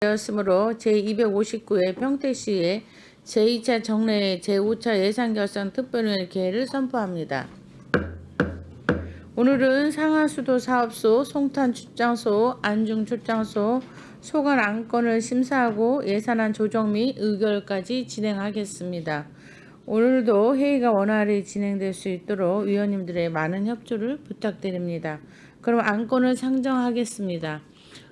되었으므로 제259회 평택시의 제2차 정례 제5차 예산결산 특별위원회 개회를 선포합니다. 오늘은 상하수도 사업소, 송탄 출장소, 안중 출장소, 소관 안건을 심사하고 예산안 조정 및 의결까지 진행하겠습니다. 오늘도 회의가 원활히 진행될 수 있도록 위원님들의 많은 협조를 부탁드립니다. 그럼 안건을 상정하겠습니다.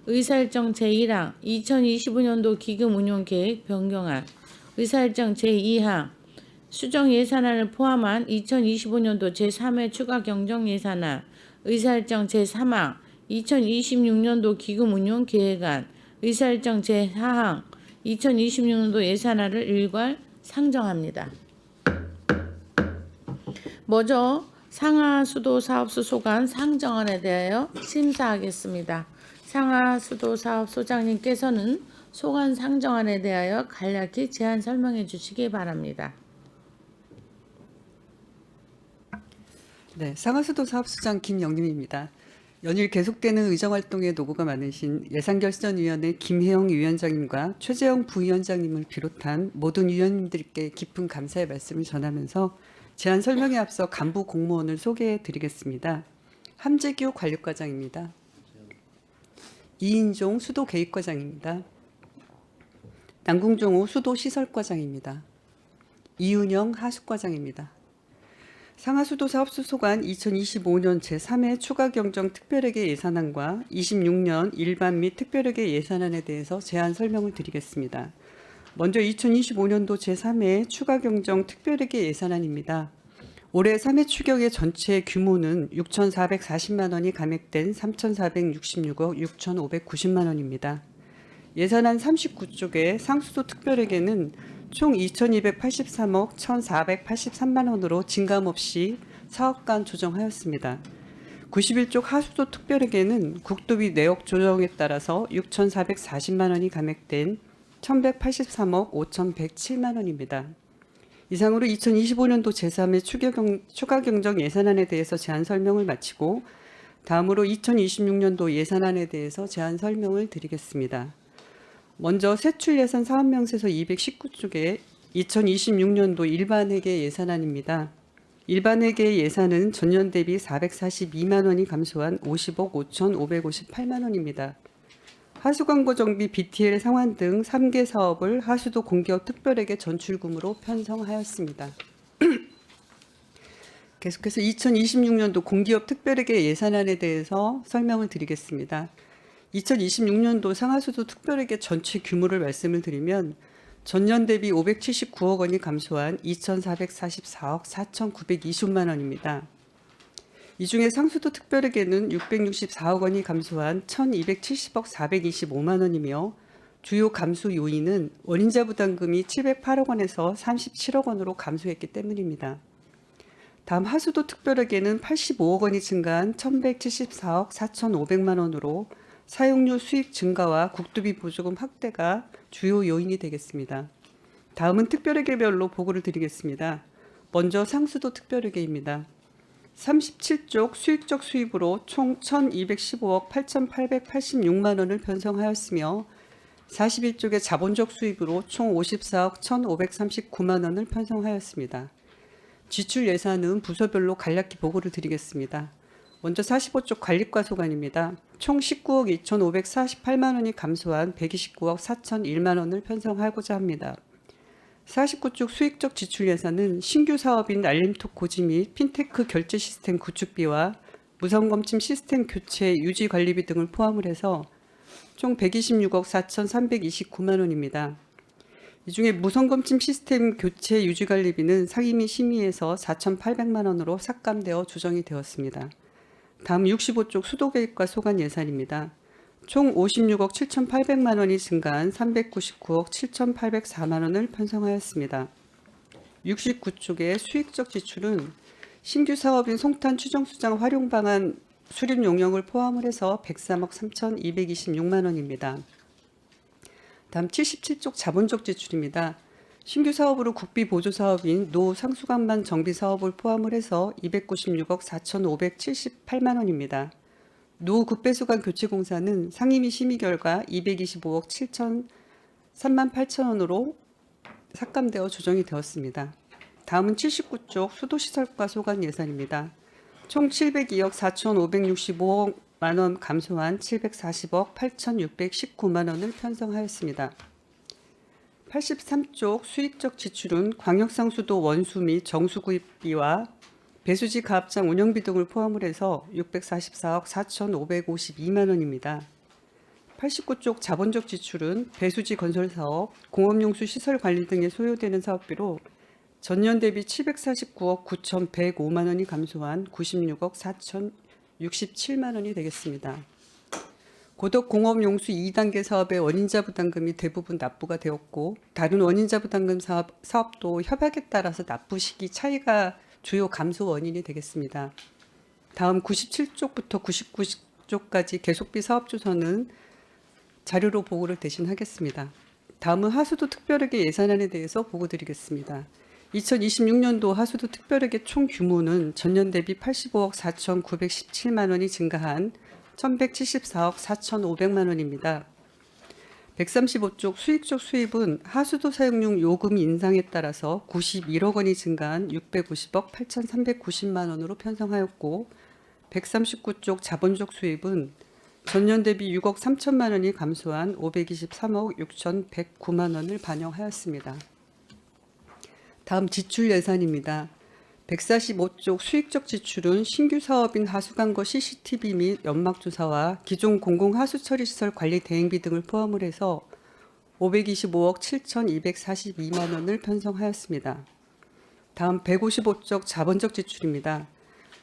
의사일정 제1항 2025년도 기금운용계획 변경안, 의사일정 제2항 수정예산안을 포함한 2025년도 제3회 추가 경정예산안, 의사일정 제3항 2026년도 기금운용계획안, 의사일정 제4항 2026년도 예산안을 일괄 상정합니다. 먼저 상하수도 사업소 소관 상정안에 대하여 심사하겠습니다. 상하수도 사업소장님께서는 소관 상정안에 대하여 간략히 제안 설명해 주시기 바랍니다. 네, 상하수도 사업소장 김영림입니다. 연일 계속되는 의정활동에 노고가 많으신 예산결산위원회 김혜영 위원장님과 최재형 부위원장님을 비롯한 모든 위원님들께 깊은 감사의 말씀을 전하면서 제안 설명에 앞서 간부 공무원을 소개해 드리겠습니다. 함재규 관리과장입니다. 이인종 수도계획과장입니다. 남궁종호 수도시설과장입니다. 이은영 하수과장입니다. 상하수도 사업소 소관 2025년 제3회 추가경정 특별회계 예산안과 26년 일반 및 특별회계 예산안에 대해서 제안 설명을 드리겠습니다. 먼저 2025년도 제3회 추가경정 특별회계 예산안입니다. 올해 3회 추경의 전체 규모는 6,440만 원이 감액된 3,466억 6,590만 원입니다. 예산안 39쪽의 상수도 특별회계는 총 2,283억 1,483만 원으로 증감 없이 사업간 조정하였습니다. 91쪽 하수도 특별회계는 국도비 내역 조정에 따라서 6,440만 원이 감액된 1,183억 5,107만 원입니다. 이상으로 2025년도 제3회 추가경정 예산안에 대해서 제안 설명을 마치고 다음으로 2026년도 예산안에 대해서 제안 설명을 드리겠습니다. 먼저 세출예산 사업명세서 219쪽에 2026년도 일반회계 예산안입니다. 일반회계 예산은 전년 대비 442만 원이 감소한 50억 5,558만 원입니다. 하수광고 정비 BTL 상환 등 3개 사업을 하수도 공기업 특별회계 전출금으로 편성하였습니다. 계속해서 2026년도 공기업 특별회계 예산안에 대해서 설명을 드리겠습니다. 2026년도 상하수도 특별회계 전체 규모를 말씀을 드리면 전년 대비 579억 원이 감소한 2,444억 4,920만 원입니다. 이 중에 상수도 특별회계는 664억 원이 감소한 1,270억 425만 원이며 주요 감소 요인은 원인자 부담금이 708억 원에서 37억 원으로 감소했기 때문입니다. 다음 하수도 특별회계는 85억 원이 증가한 1,174억 4,500만 원으로 사용료 수익 증가와 국도비 보조금 확대가 주요 요인이 되겠습니다. 다음은 특별회계별로 보고를 드리겠습니다. 먼저 상수도 특별회계입니다. 37쪽 수익적 수입으로 총 1,215억 8,886만 원을 편성하였으며 41쪽의 자본적 수입으로 총 54억 1,539만 원을 편성하였습니다. 지출 예산은 부서별로 간략히 보고를 드리겠습니다. 먼저 45쪽 관리과 소관입니다. 총 19억 2,548만 원이 감소한 129억 4,001만 원을 편성하고자 합니다. 49쪽 수익적 지출 예산은 신규 사업인 알림톡 고지 및 핀테크 결제 시스템 구축비와 무선검침 시스템 교체 유지 관리비 등을 포함을 해서 총 126억 4,329만 원입니다. 이 중에 무선검침 시스템 교체 유지 관리비는 상임위 심의에서 4,800만 원으로 삭감되어 조정이 되었습니다. 다음 65쪽 수도계획과 소관 예산입니다. 총 56억 7,800만 원이 증가한 399억 7,804만 원을 편성하였습니다. 69쪽의 수익적 지출은 신규 사업인 송탄 추정수장 활용 방안 수립 용역을 포함을 해서 103억 3,226만 원입니다. 다음 77쪽 자본적 지출입니다. 신규 사업으로 국비 보조 사업인 노 상수관만 정비 사업을 포함을 해서 296억 4,578만 원입니다. 노급배수관 교체공사는 상임위 심의 결과 225억 3만 8천 원으로 삭감되어 조정이 되었습니다. 다음은 79쪽 수도시설과 소관 예산입니다. 총 702억 4,565만 원 감소한 740억 8,619만 원을 편성하였습니다. 83쪽 수익적 지출은 광역상수도 원수 및 정수 구입비와 배수지 가압장 운영비 등을 포함을 해서 644억 4,552만 원입니다. 89쪽 자본적 지출은 배수지 건설 사업, 공업용수 시설 관리 등에 소요되는 사업비로 전년 대비 749억 9,105만 원이 감소한 96억 4,067만 원이 되겠습니다. 고덕 공업용수 2단계 사업의 원인자 부담금이 대부분 납부가 되었고 다른 원인자 부담금 사업도 협약에 따라서 납부 시기 차이가 주요 감소 원인이 되겠습니다. 다음 97쪽부터 99쪽까지 계속비 사업 조서는 자료로 보고를 대신하겠습니다. 다음은 하수도 특별회계 예산안에 대해서 보고드리겠습니다. 2026년도 하수도 특별회계 총 규모는 전년 대비 85억 4,917만 원이 증가한 1,174억 4,500만 원입니다. 135쪽 수익적 수입은 하수도 사용용 요금 인상에 따라서 91억 원이 증가한 650억 8,390만 원으로 편성하였고 139쪽 자본적 수입은 전년 대비 6억 3천만 원이 감소한 523억 6,109만 원을 반영하였습니다. 다음 지출 예산입니다. 145쪽 수익적 지출은 신규 사업인 하수관거 CCTV 및 연막조사와 기존 공공하수처리시설 관리 대행비 등을 포함을 해서 525억 7,242만 원을 편성하였습니다. 다음 155쪽 자본적 지출입니다.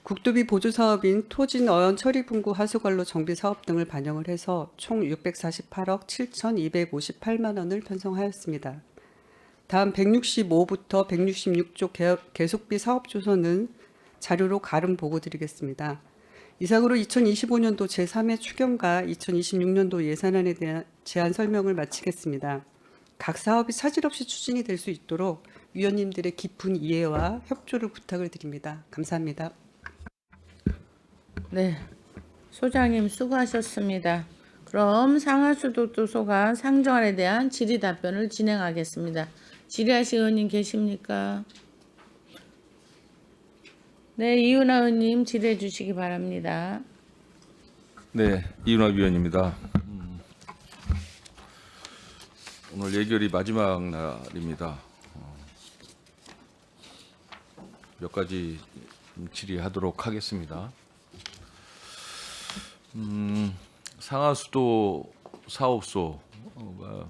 국도비 보조 사업인 토진 어연 처리 분구 하수관로 정비 사업 등을 반영을 해서 총 648억 7,258만 원을 편성하였습니다. 다음 165부터 166쪽 계속비 사업 조서는 자료로 가름 보고 드리겠습니다. 이상으로 2025년도 제3회 추경과 2026년도 예산안에 대한 제안 설명을 마치겠습니다. 각 사업이 차질 없이 추진이 될 수 있도록 위원님들의 깊은 이해와 협조를 부탁을 드립니다. 감사합니다. 네, 소장님 수고하셨습니다. 그럼 상하수도 소관 상정안에 대한 질의 답변을 진행하겠습니다. 질의하실 의원님 계십니까? 네, 이윤아 의원님 질의해 주시기 바랍니다. 네, 이윤화 위원입니다. 오늘 예결위 마지막 날입니다. 몇 가지 질의하도록 하겠습니다. 상하수도 사업소가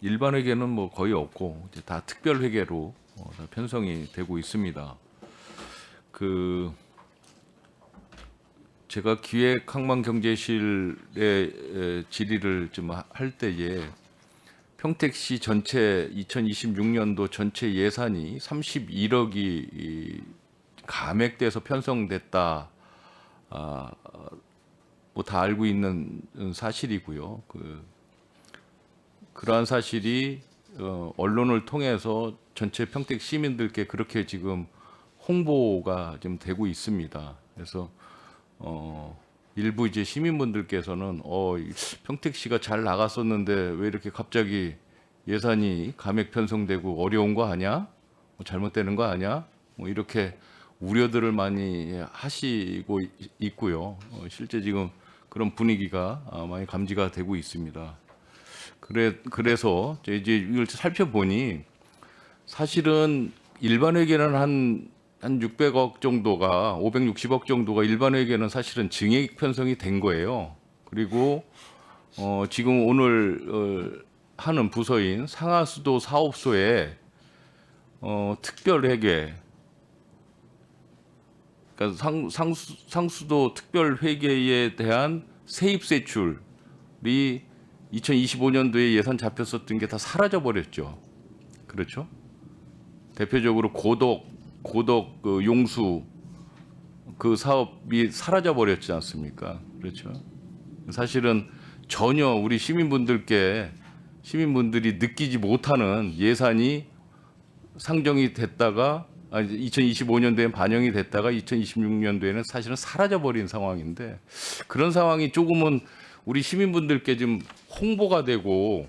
일반 회계는 뭐 거의 없고 이제 다 특별 회계로 다 편성이 되고 있습니다. 제가 기획항만경제실의 질의를 좀 할 때에 평택시 전체 2026년도 전체 예산이 31억이 감액돼서 편성됐다. 뭐 다 알고 있는 사실이고요. 그러한 사실이 언론을 통해서 전체 평택 시민들께 그렇게 지금 홍보가 좀 되고 있습니다. 그래서 일부 이제 시민분들께서는 평택시가 잘 나갔었는데 왜 이렇게 갑자기 예산이 감액 편성되고 어려운 거 아니야? 뭐 잘못되는 거 아니야? 뭐 이렇게 우려들을 많이 하시고 있고요. 실제 지금 그런 분위기가 많이 감지가 되고 있습니다. 그래서 이제 이걸 살펴보니 사실은 일반 회계는 한 600억 정도가 560억 정도가 일반 회계는 사실은 증액 편성이 된 거예요. 그리고 지금 오늘 하는 부서인 상하수도 사업소에 특별 회계, 그러니까 상수도 특별 회계에 대한 세입세출이 2025년도에 예산 잡혔었던 게 다 사라져 버렸죠. 그렇죠? 대표적으로 고덕 용수 그 사업이 사라져 버렸지 않습니까? 그렇죠? 사실은 전혀 우리 시민분들이 느끼지 못하는 예산이 상정이 됐다가 2025년도에 반영이 됐다가 2026년도에는 사실은 사라져버린 상황인데 그런 상황이 조금은 우리 시민분들께 좀 홍보가 되고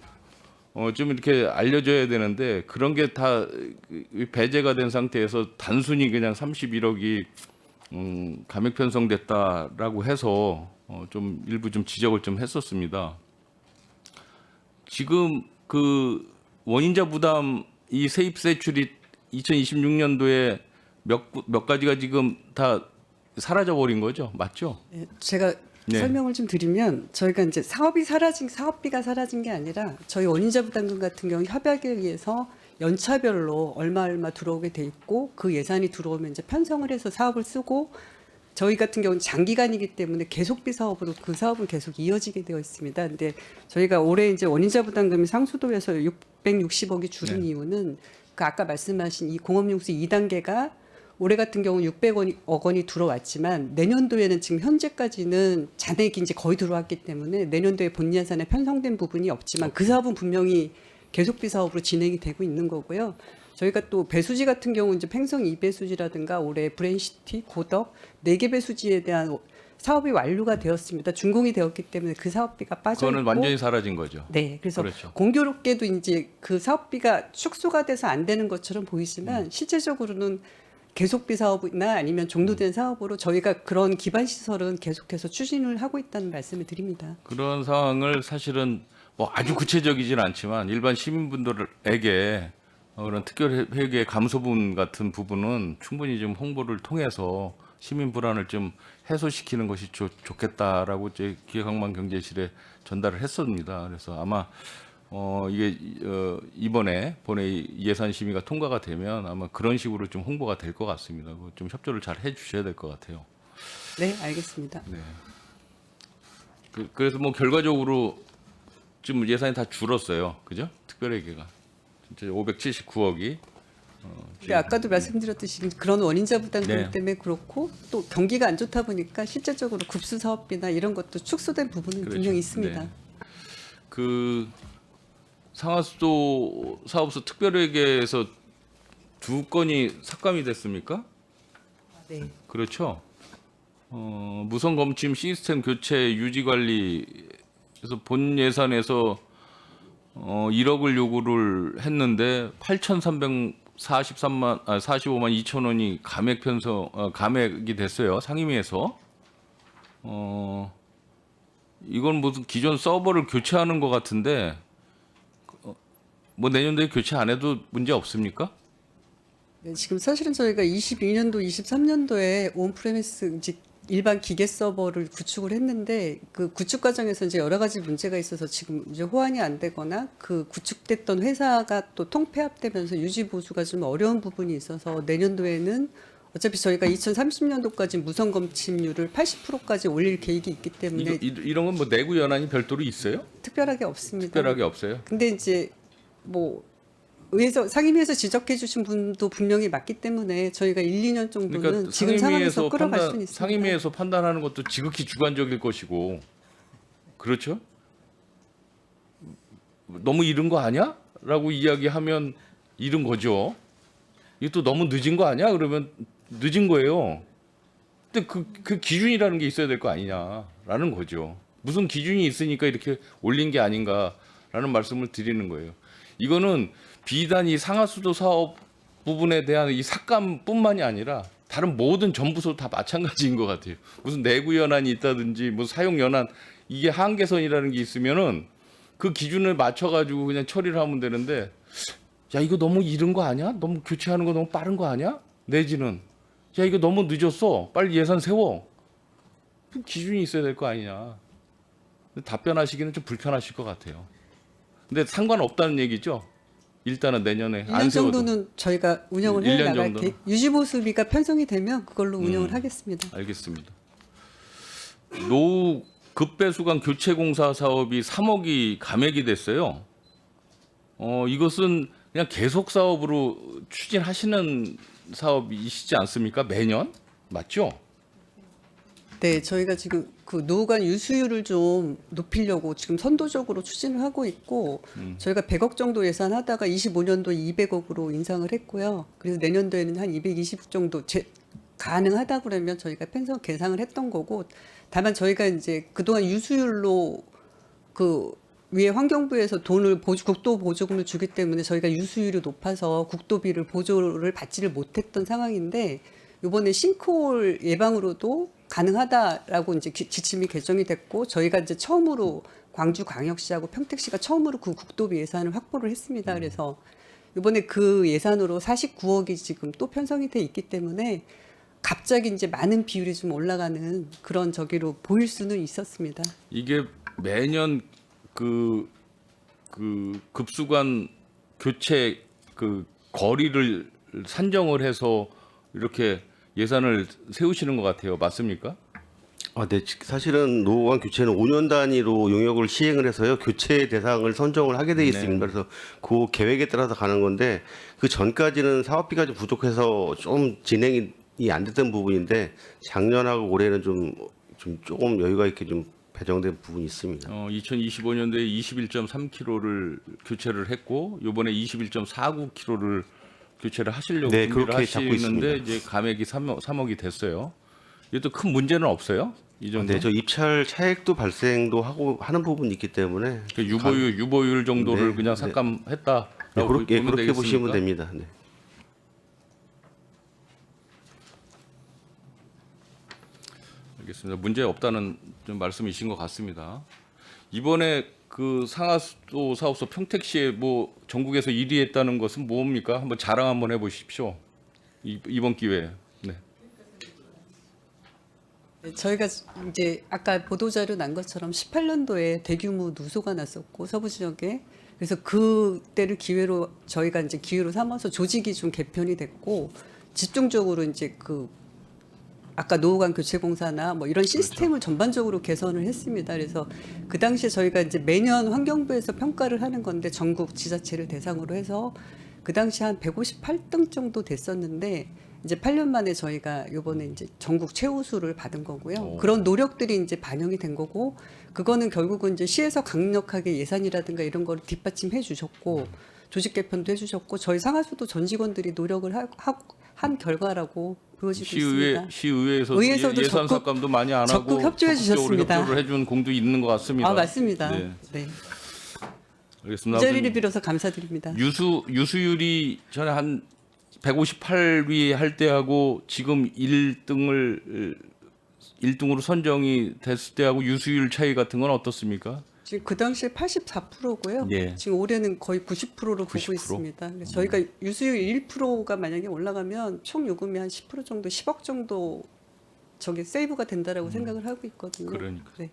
좀 이렇게 알려줘야 되는데 그런 게 다 배제가 된 상태에서 단순히 그냥 31억이 감액 편성됐다라고 해서 좀 일부 좀 지적을 좀 했었습니다. 지금 그 원인자 부담 이 세입세출이 2026년도에 몇 가지가 지금 다 사라져 버린 거죠, 맞죠? 예, 제가 네. 설명을 좀 드리면 저희가 이제 사업비가 사라진 게 아니라 저희 원인자 부담금 같은 경우 협약에 의해서 연차별로 얼마 들어오게 돼 있고 그 예산이 들어오면 이제 편성을 해서 사업을 쓰고 저희 같은 경우는 장기간이기 때문에 계속비 사업으로 그 사업은 계속 이어지게 되어 있습니다. 근데 저희가 올해 이제 원인자 부담금이 상수도에서 660억이 줄은 네. 이유는 그 아까 말씀하신 이 공업용수 2단계가 올해 같은 경우는 600억 원이 들어왔지만 내년도에는 지금 현재까지는 잔액이 이제 거의 들어왔기 때문에 내년도에 본 예산에 편성된 부분이 없지만 그 사업은 분명히 계속비 사업으로 진행이 되고 있는 거고요. 저희가 또 배수지 같은 경우 이제 팽성 2배수지라든가 올해 브레인시티, 고덕 4개 배수지에 대한 사업이 완료가 되었습니다. 준공이 되었기 때문에 그 사업비가 빠져 그거는 있고 완전히 사라진 거죠. 네, 그래서 그렇죠. 공교롭게도 이제 그 사업비가 축소가 돼서 안 되는 것처럼 보이지만 실제적으로는 계속비 사업이나 아니면 종료된 사업으로 저희가 그런 기반 시설은 계속해서 추진을 하고 있다는 말씀을 드립니다. 그런 상황을 사실은 뭐 아주 구체적이진 않지만 일반 시민분들에게 그런 특별회계 감소분 같은 부분은 충분히 좀 홍보를 통해서 시민 불안을 좀 해소시키는 것이 좋겠다라고 제 기획항만경제실에 전달을 했습니다. 그래서 아마 이게 이번에 본회의 예산 심의가 통과가 되면 아마 그런 식으로 좀 홍보가 될 것 같습니다. 좀 협조를 잘 해주셔야 될 것 같아요. 네, 알겠습니다. 네. 그래서 뭐 결과적으로 지금 예산이 다 줄었어요, 그죠? 특별회계가 진짜 579억이. 근데 아까도 말씀드렸듯이 그런 원인자 부담금 네. 때문에 그렇고 또 경기가 안 좋다 보니까 실제적으로 급수 사업비나 이런 것도 축소된 부분은 그렇죠. 분명히 있습니다. 네. 그 상하수도 사업소 특별회계에서 2건이 삭감이 됐습니까? 네. 그렇죠. 무선 검침 시스템 교체 유지 관리에서 본 예산에서 1억을 요구를 했는데 8,345만 2천 원이 감액 편성 감액이 됐어요. 상임위에서. 이건 무슨 기존 서버를 교체하는 것 같은데 뭐 내년도에 교체 안 해도 문제 없습니까? 네, 지금 사실은 저희가 22년도, 23년도에 온프레미스 이제 일반 기계 서버를 구축을 했는데 그 구축 과정에서 이제 여러 가지 문제가 있어서 지금 이제 호환이 안 되거나 그 구축됐던 회사가 또 통폐합되면서 유지 보수가 좀 어려운 부분이 있어서 내년도에는 어차피 저희가 2030년도까지 무선 검침률을 80%까지 올릴 계획이 있기 때문에 이런 건 뭐 내구 연한이 별도로 있어요? 특별하게 없습니다. 특별하게 없어요? 근데 이제 뭐 의회에서 상임위에서 지적해 주신 분도 분명히 맞기 때문에 저희가 1, 2년 정도는 그러니까 지금 상황에서 끌어갈 수는 있습니다. 상임위에서 판단하는 것도 지극히 주관적일 것이고 그렇죠? 너무 이른 거 아니야? 라고 이야기하면 이른 거죠. 이게 또 너무 늦은 거 아니야? 그러면 늦은 거예요. 근데 그 기준이라는 게 있어야 될 거 아니냐라는 거죠. 무슨 기준이 있으니까 이렇게 올린 게 아닌가라는 말씀을 드리는 거예요. 이거는 비단 이 상하수도 사업 부분에 대한 이 삭감뿐만이 아니라 다른 모든 전부서 다 마찬가지인 것 같아요. 무슨 내구 연한이 있다든지 뭐 사용 연한 이게 한계선이라는 게 있으면은 그 기준을 맞춰가지고 그냥 처리를 하면 되는데 야 이거 너무 이른 거 아니야? 너무 교체하는 거 너무 빠른 거 아니야? 내지는 야 이거 너무 늦었어. 빨리 예산 세워. 그 기준이 있어야 될 거 아니냐. 답변하시기는 좀 불편하실 것 같아요. 근데 상관없다는 얘기죠. 일단은 내년에 안 1년 세워도. 정도는 저희가 운영을 1년 해 나갈 정도는? 계획. 유지 보수비가 편성이 되면 그걸로 운영을 하겠습니다. 알겠습니다. 노후 급배수관 교체 공사 사업이 3억이 감액이 됐어요. 이것은 그냥 계속 사업으로 추진하시는 사업이시지 않습니까? 매년 맞죠? 네, 저희가 지금 그 노후관 유수율을 좀 높이려고 지금 선도적으로 추진을 하고 있고 저희가 100억 정도 예산하다가 25년도 200억으로 인상을 했고요. 그래서 내년도에는 한 220 정도 가능하다 그러면 저희가 편성 계상을 했던 거고 다만 저희가 이제 그동안 유수율로 그 위에 환경부에서 돈을 국도 보조금을 주기 때문에 저희가 유수율이 높아서 국도비를 보조를 받지를 못했던 상황인데 이번에 싱크홀 예방으로도 가능하다라고 이제 지침이 개정이 됐고 저희가 이제 처음으로 광주광역시하고 평택시가 처음으로 그 국도비 예산을 확보를 했습니다. 그래서 이번에 그 예산으로 49억이 지금 또 편성이 돼 있기 때문에 갑자기 이제 많은 비율이 좀 올라가는 그런 저기로 보일 수는 있었습니다. 이게 매년 그 급수관 교체 그 거리를 산정을 해서 이렇게 예산을 세우시는 것 같아요. 맞습니까? 네. 사실은 노후관 교체는 5년 단위로 용역을 시행을 해서요. 교체 대상을 선정을 하게 돼 있습니다. 그래서 그 계획에 따라서 가는 건데 그 전까지는 사업비가 좀 부족해서 좀 진행이 안 됐던 부분인데 작년하고 올해는 조금 여유가 있게 좀 배정된 부분이 있습니다. 2025년도에 21.3km를 교체를 했고 이번에 21.49km를 교체를 하시려고 네, 준비를 그렇게 잡고 하시는데 있습니다. 이제 감액이 3억이 됐어요. 이것도 큰 문제는 없어요? 이 정도? 네, 저 입찰 차액도 발생도 하고 하는 부분이 있기 때문에 그 유보율 정도를 네, 그냥 네. 삭감했다라고 네, 그렇게 보면 되겠습니까? 보시면 됩니다. 네. 알겠습니다. 문제 없다는 좀 말씀이신 것 같습니다. 이번에 그 상하수도 사업소 평택시에 뭐 전국에서 1위 했다는 것은 뭡니까? 한번 자랑 한번 해보십시오. 이번 기회에. 네. 네, 저희가 이제 아까 보도자료 난 것처럼 18년도에 대규모 누소가 났었고 서부 지역에 그래서 그때를 기회로 저희가 이제 기회로 삼아서 조직이 좀 개편이 됐고 집중적으로 이제 그 아까 노후관 교체공사나 뭐 이런 시스템을 전반적으로 개선을 했습니다. 그래서 그 당시에 저희가 이제 매년 환경부에서 평가를 하는 건데 전국 지자체를 대상으로 해서 그 당시 한 158등 정도 됐었는데 이제 8년 만에 저희가 이번에 이제 전국 최우수를 받은 거고요. 오. 그런 노력들이 이제 반영이 된 거고 그거는 결국은 이제 시에서 강력하게 예산이라든가 이런 거를 뒷받침해 주셨고 조직 개편도 해주셨고 저희 상하수도 전 직원들이 노력을 한 결과라고 보여지고 있습니다. 시의회에서도 의회에서도 예산 적극- 삭감도 많이 안 하고 적극 협조해 적극적으로 주셨습니다. 협조를 해준 공도 있는 것 같습니다. 아 맞습니다. 네. 네. 알겠습니다. 이 자리를 빌어서 감사드립니다. 유수율이 전에 한 158위 할 때하고 지금 1등으로 선정이 됐을 때하고 유수율 차이 같은 건 어떻습니까? 지금 그 당시에 84%고요. 예. 지금 올해는 거의 90%로 보고 90%? 있습니다. 그래서 저희가 유수율 1%가 만약에 올라가면 총 요금이 한 10% 정도, 10억 정도 저기 세이브가 된다라고 생각을 하고 있거든요. 그러니까. 네.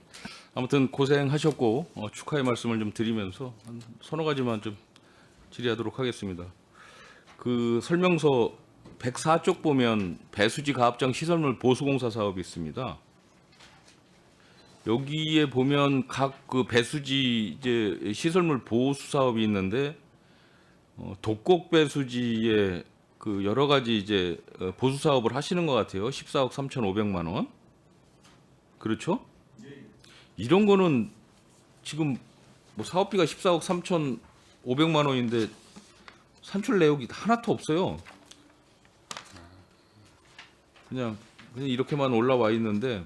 아무튼 고생하셨고 축하의 말씀을 좀 드리면서 한 서너 가지만 좀 질의하도록 하겠습니다. 그 설명서 104쪽 보면 배수지 가압장 시설물 보수공사 사업이 있습니다. 여기에 보면 각 그 배수지 이제 시설물 보수 사업이 있는데 독곡 배수지에 그 여러 가지 이제 보수 사업을 하시는 것 같아요. 14억 3,500만 원. 그렇죠? 이런 거는 지금 뭐 사업비가 14억 3,500만 원인데 산출 내역이 하나도 없어요. 그냥 이렇게만 올라와 있는데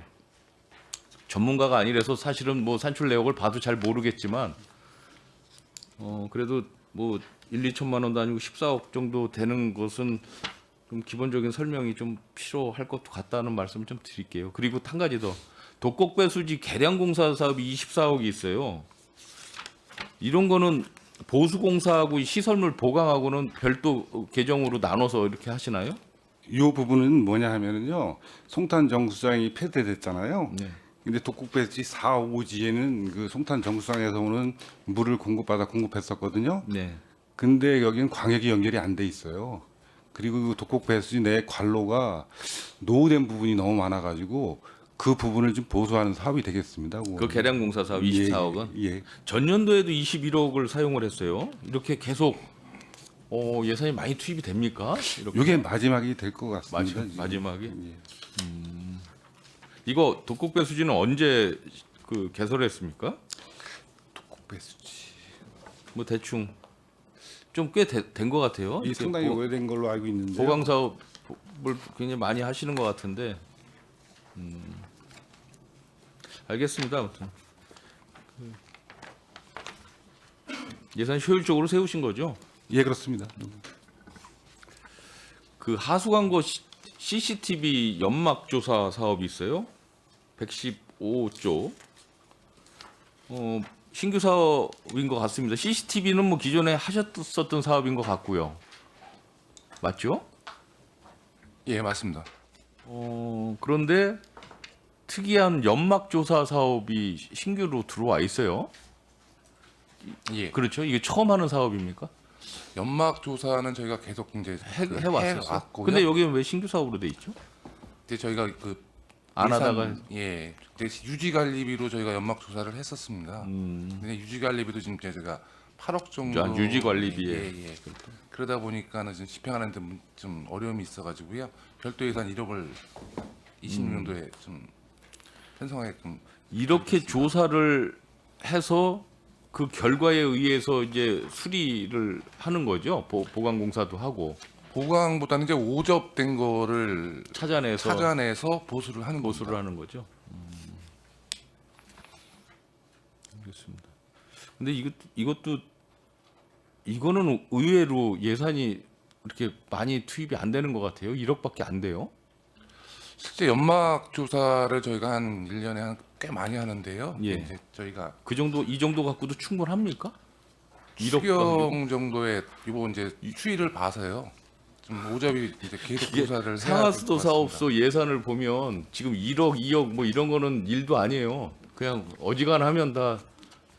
전문가가 아니라서 사실은 뭐 산출 내역을 봐도 잘 모르겠지만 그래도 뭐 1, 2천만 원도 아니고 14억 정도 되는 것은 좀 기본적인 설명이 좀 필요할 것 같다는 말씀을 좀 드릴게요. 그리고 한 가지 더 독곡배수지 개량공사 사업이 24억이 있어요. 이런 거는 보수공사하고 시설물 보강하고는 별도 계정으로 나눠서 이렇게 하시나요? 이 부분은 뭐냐 하면은요. 송탄 정수장이 폐쇄됐잖아요. 네. 근데 독곡배수지 4, 5지에는 그 송탄 정수장에서 오는 물을 공급했었거든요. 네. 근데 여기는 광역이 연결이 안 돼 있어요. 그리고 그 독곡배수지 내 관로가 노후된 부분이 너무 많아가지고 그 부분을 좀 보수하는 사업이 되겠습니다. 그 개량공사 사업 24억은 예. 전년도에도 21억을 사용을 했어요. 이렇게 계속 예산이 많이 투입이 됩니까? 이렇게 이게 마지막이 될 것 같습니다. 지금. 마지막이 예. 이거 독곡 배수지는 언제 그 개설했습니까? 독곡 배수지. 뭐 대충 좀 꽤 된 것 같아요. 이 이렇게 상당히 오래된 걸로 알고 있는데. 보강 사업을 굉장히 많이 하시는 것 같은데, 알겠습니다. 아무튼 예산 효율적으로 세우신 거죠? 예, 그렇습니다. 그 하수광고 CCTV 연막 조사 사업이 있어요. 115조. 신규 사업인 것 같습니다. CCTV는 뭐 기존에 하셨었던 사업인 것 같고요. 맞죠? 예, 맞습니다. 그런데 특이한 연막 조사 사업이 신규로 들어와 있어요. 예. 그렇죠? 이게 처음 하는 사업입니까? 연막 조사는 저희가 계속 이제 해왔어요. 해왔고요. 근데 여기는 왜 신규 사업으로 돼 있죠? 이제 저희가 그 안 예산, 하다가 예, 이제 유지 관리비로 저희가 연막 조사를 했었습니다. 음. 근데 유지 관리비도 지금 제가 8억 정도. 아, 유지 관리비에. 예. 그러다 보니까는 지금 집행하는데 좀 어려움이 있어가지고요. 별도 예산 1억을 26년도에 좀 편성하게끔. 이렇게 조사를 해서 그 결과에 의해서 이제 수리를 하는 거죠. 보강공사도 하고 보강보다는 이제 오접된 거를 찾아내서 찾아내서 보수를 하는 보수를 겁니다. 하는 거죠. 알겠습니다. 근데 이거는 의외로 예산이 이렇게 많이 투입이 안 되는 것 같아요. 1억밖에 안 돼요. 실제 연막 조사를 저희가 한 1년에 꽤 많이 하는데요. 예. 이제 저희가 이 정도 갖고도 충분합니까? 1억 추경 정도의 이번 이제 추이를 봐서요. 좀 오접이 이제 계속 조사를 해야 상하수도 될것 같습니다. 사업소 예산을 보면 지금 1억, 2억 뭐 이런 거는 일도 아니에요. 그냥 어지간하면 다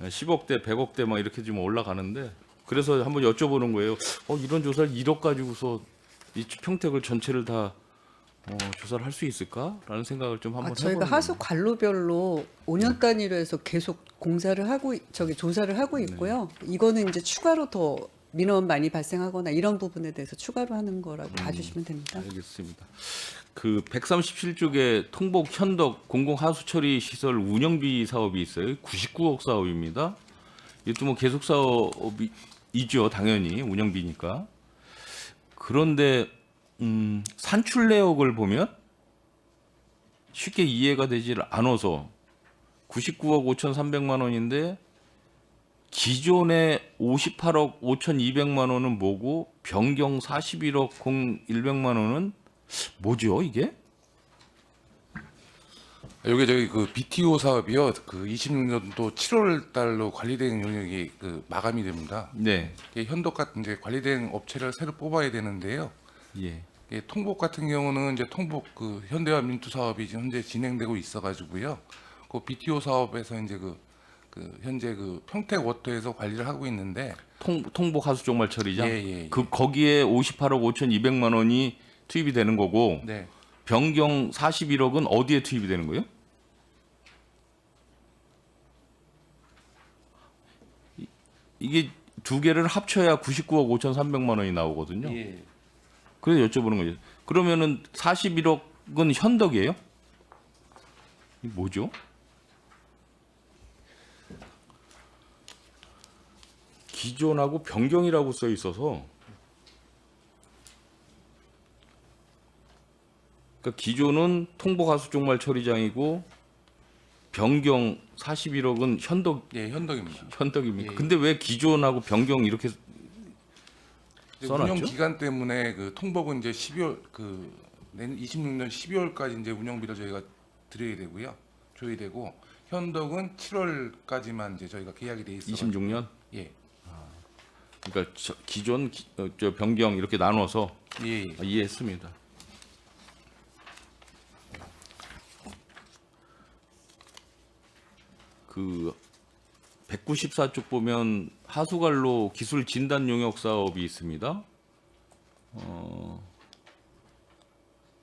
10억대, 100억대 막 이렇게 좀 올라가는데 그래서 한번 여쭤보는 거예요. 이런 조사를 1억 가지고서 이 평택을 전체를 다 조사를 할 수 있을까라는 생각을 좀 한번 저희가 해보는 하수 거예요. 관로별로 5년 단위로 해서 계속 조사를 하고 있고요. 이거는 이제 추가로 더 민원 많이 발생하거나 이런 부분에 대해서 추가로 하는 거라고 봐주시면 됩니다. 알겠습니다. 그 137쪽에 통복 현덕 공공하수처리 시설 운영비 사업이 있어요. 99억 사업입니다. 이것도 뭐 계속 사업이죠, 당연히 운영비니까. 그런데 산출 내역을 보면 쉽게 이해가 되질 않아서 99억 5,300만 원인데 기존의 58억 5,200만 원은 뭐고 변경 41억 100만 원은 뭐죠 이게? 여기 저희 그 BTO 사업이요. 그 26년도 7월 달로 관리대행 영역이 그 마감이 됩니다. 네, 이게 현덕 같은 이제 관리대행 업체를 새로 뽑아야 되는데요. 예, 예, 통복 같은 경우는 이제 통복 그 현대화 민투 사업이 지금 현재 진행되고 있어가지고요. 그 BTO 사업에서 이제 그 현재 그 평택 워터에서 관리를 하고 있는데 통복 하수 종말 처리장. 예. 그 거기에 58억 5,200만 원이 투입이 되는 거고 네. 변경 41억은 어디에 투입이 되는 거예요? 이게 두 개를 합쳐야 99억 5,300만 원이 나오거든요. 예. 그래서 여쭤보는 거죠. 그러면은 41억은 현덕이에요? 이게 뭐죠? 기존하고 변경이라고 써 있어서 그러니까 기존은 통보가수 종말 처리장이고 변경 41억은 예, 현덕입니다. 현덕입니까? 예. 근데 왜 기존하고 변경 이렇게 이제 써놨죠? 운영 기간 때문에 그 통복은 이제 12월 그 내년 26년 12월까지 이제 운영비를 저희가 드려야 되고요. 줘야 되고 현덕은 7월까지만 이제 저희가 계약이 돼 있어요. 26년? 예. 그러니까 기존 저 변경 이렇게 나눠서 예. 이해했습니다. 그 194쪽 보면 하수관로 기술 진단 용역 사업이 있습니다.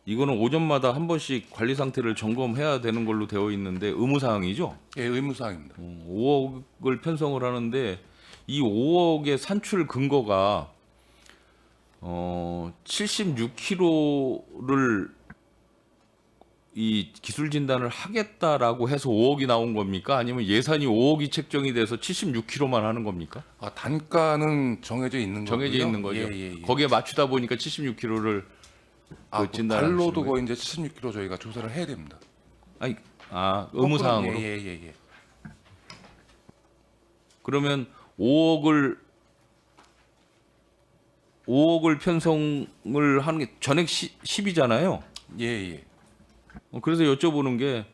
이거는 오전마다 한 번씩 관리 상태를 점검해야 되는 걸로 되어 있는데 의무 사항이죠. 예, 의무사항입니다. 5억을 편성을 하는데 이 5억의 산출 근거가 76kg를 이 기술 진단을 하겠다라고 해서 5억이 나온 겁니까? 아니면 예산이 5억이 책정이 돼서 76km만 하는 겁니까? 아, 단가는 정해져 있는 거고요. 정해져 있는 거죠. 예. 거기에 맞추다 보니까 76km를 아, 진단을 발로 하시는 두고 거예요? 이제 76km 저희가 조사를 해야 됩니다. 아니, 의무 사항으로. 예. 그러면 5억을 편성을 하는 게 전액 10이잖아요. 예. 그래서 여쭤보는 게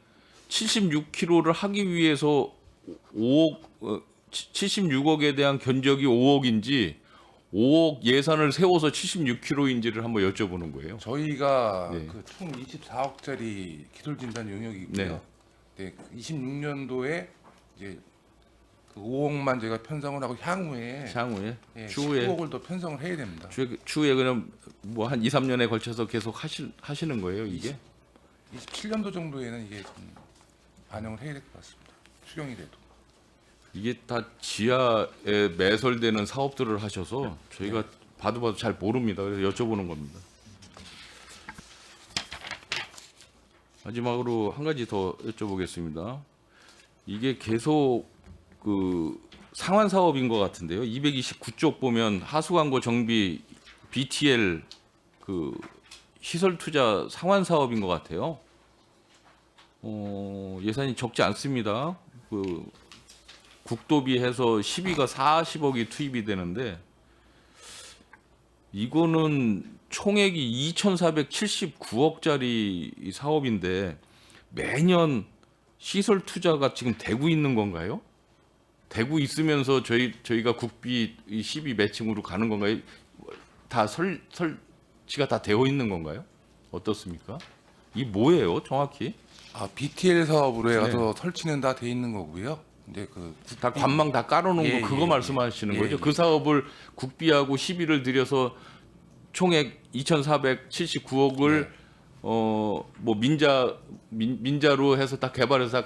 76km를 하기 위해서 76억에 대한 견적이 5억인지 5억 예산을 세워서 76km인지를 한번 여쭤보는 거예요. 저희가 네. 그 총 24억짜리 기술 진단 용역이고요. 네. 26년도에 이제 그 5억만 저희가 편성을 하고 향후에 예, 추후에 15억을 더 편성을 해야 됩니다. 추후에 그럼 뭐 한 2, 3년에 걸쳐서 계속 하시는 거예요, 이게? 27년도 정도에는 이게 좀 반영을 해야 될 것 같습니다. 추경이 돼도. 이게 다 지하에 매설되는 사업들을 하셔서 저희가 봐도 잘 모릅니다. 그래서 여쭤보는 겁니다. 마지막으로 한 가지 더 여쭤보겠습니다. 이게 계속 그 상환 사업인 것 같은데요. 229쪽 보면 하수광고 정비 BTL 그 시설 투자 상환 사업인 것 같아요. 예산이 적지 않습니다. 그 국도비 해서 12가 40억이 투입이 되는데 이거는 총액이 2,479억짜리 사업인데 매년 시설 투자가 지금 되고 있는 건가요? 되고 있으면서 저희가 국비 12 매칭으로 가는 건가요? 다 설치가 다 되어 있는 건가요? 어떻습니까? 이 뭐예요, 정확히? 아, BTL 사업으로 해서 네. 설치는 다 돼 있는 거고요. 이제 다 관망 다 깔아놓은 예, 거 그거 예, 말씀하시는 예, 거죠? 예. 그 사업을 국비하고 시비를 들여서 총액 2,479억을 뭐 민자로 해서 다 개발해서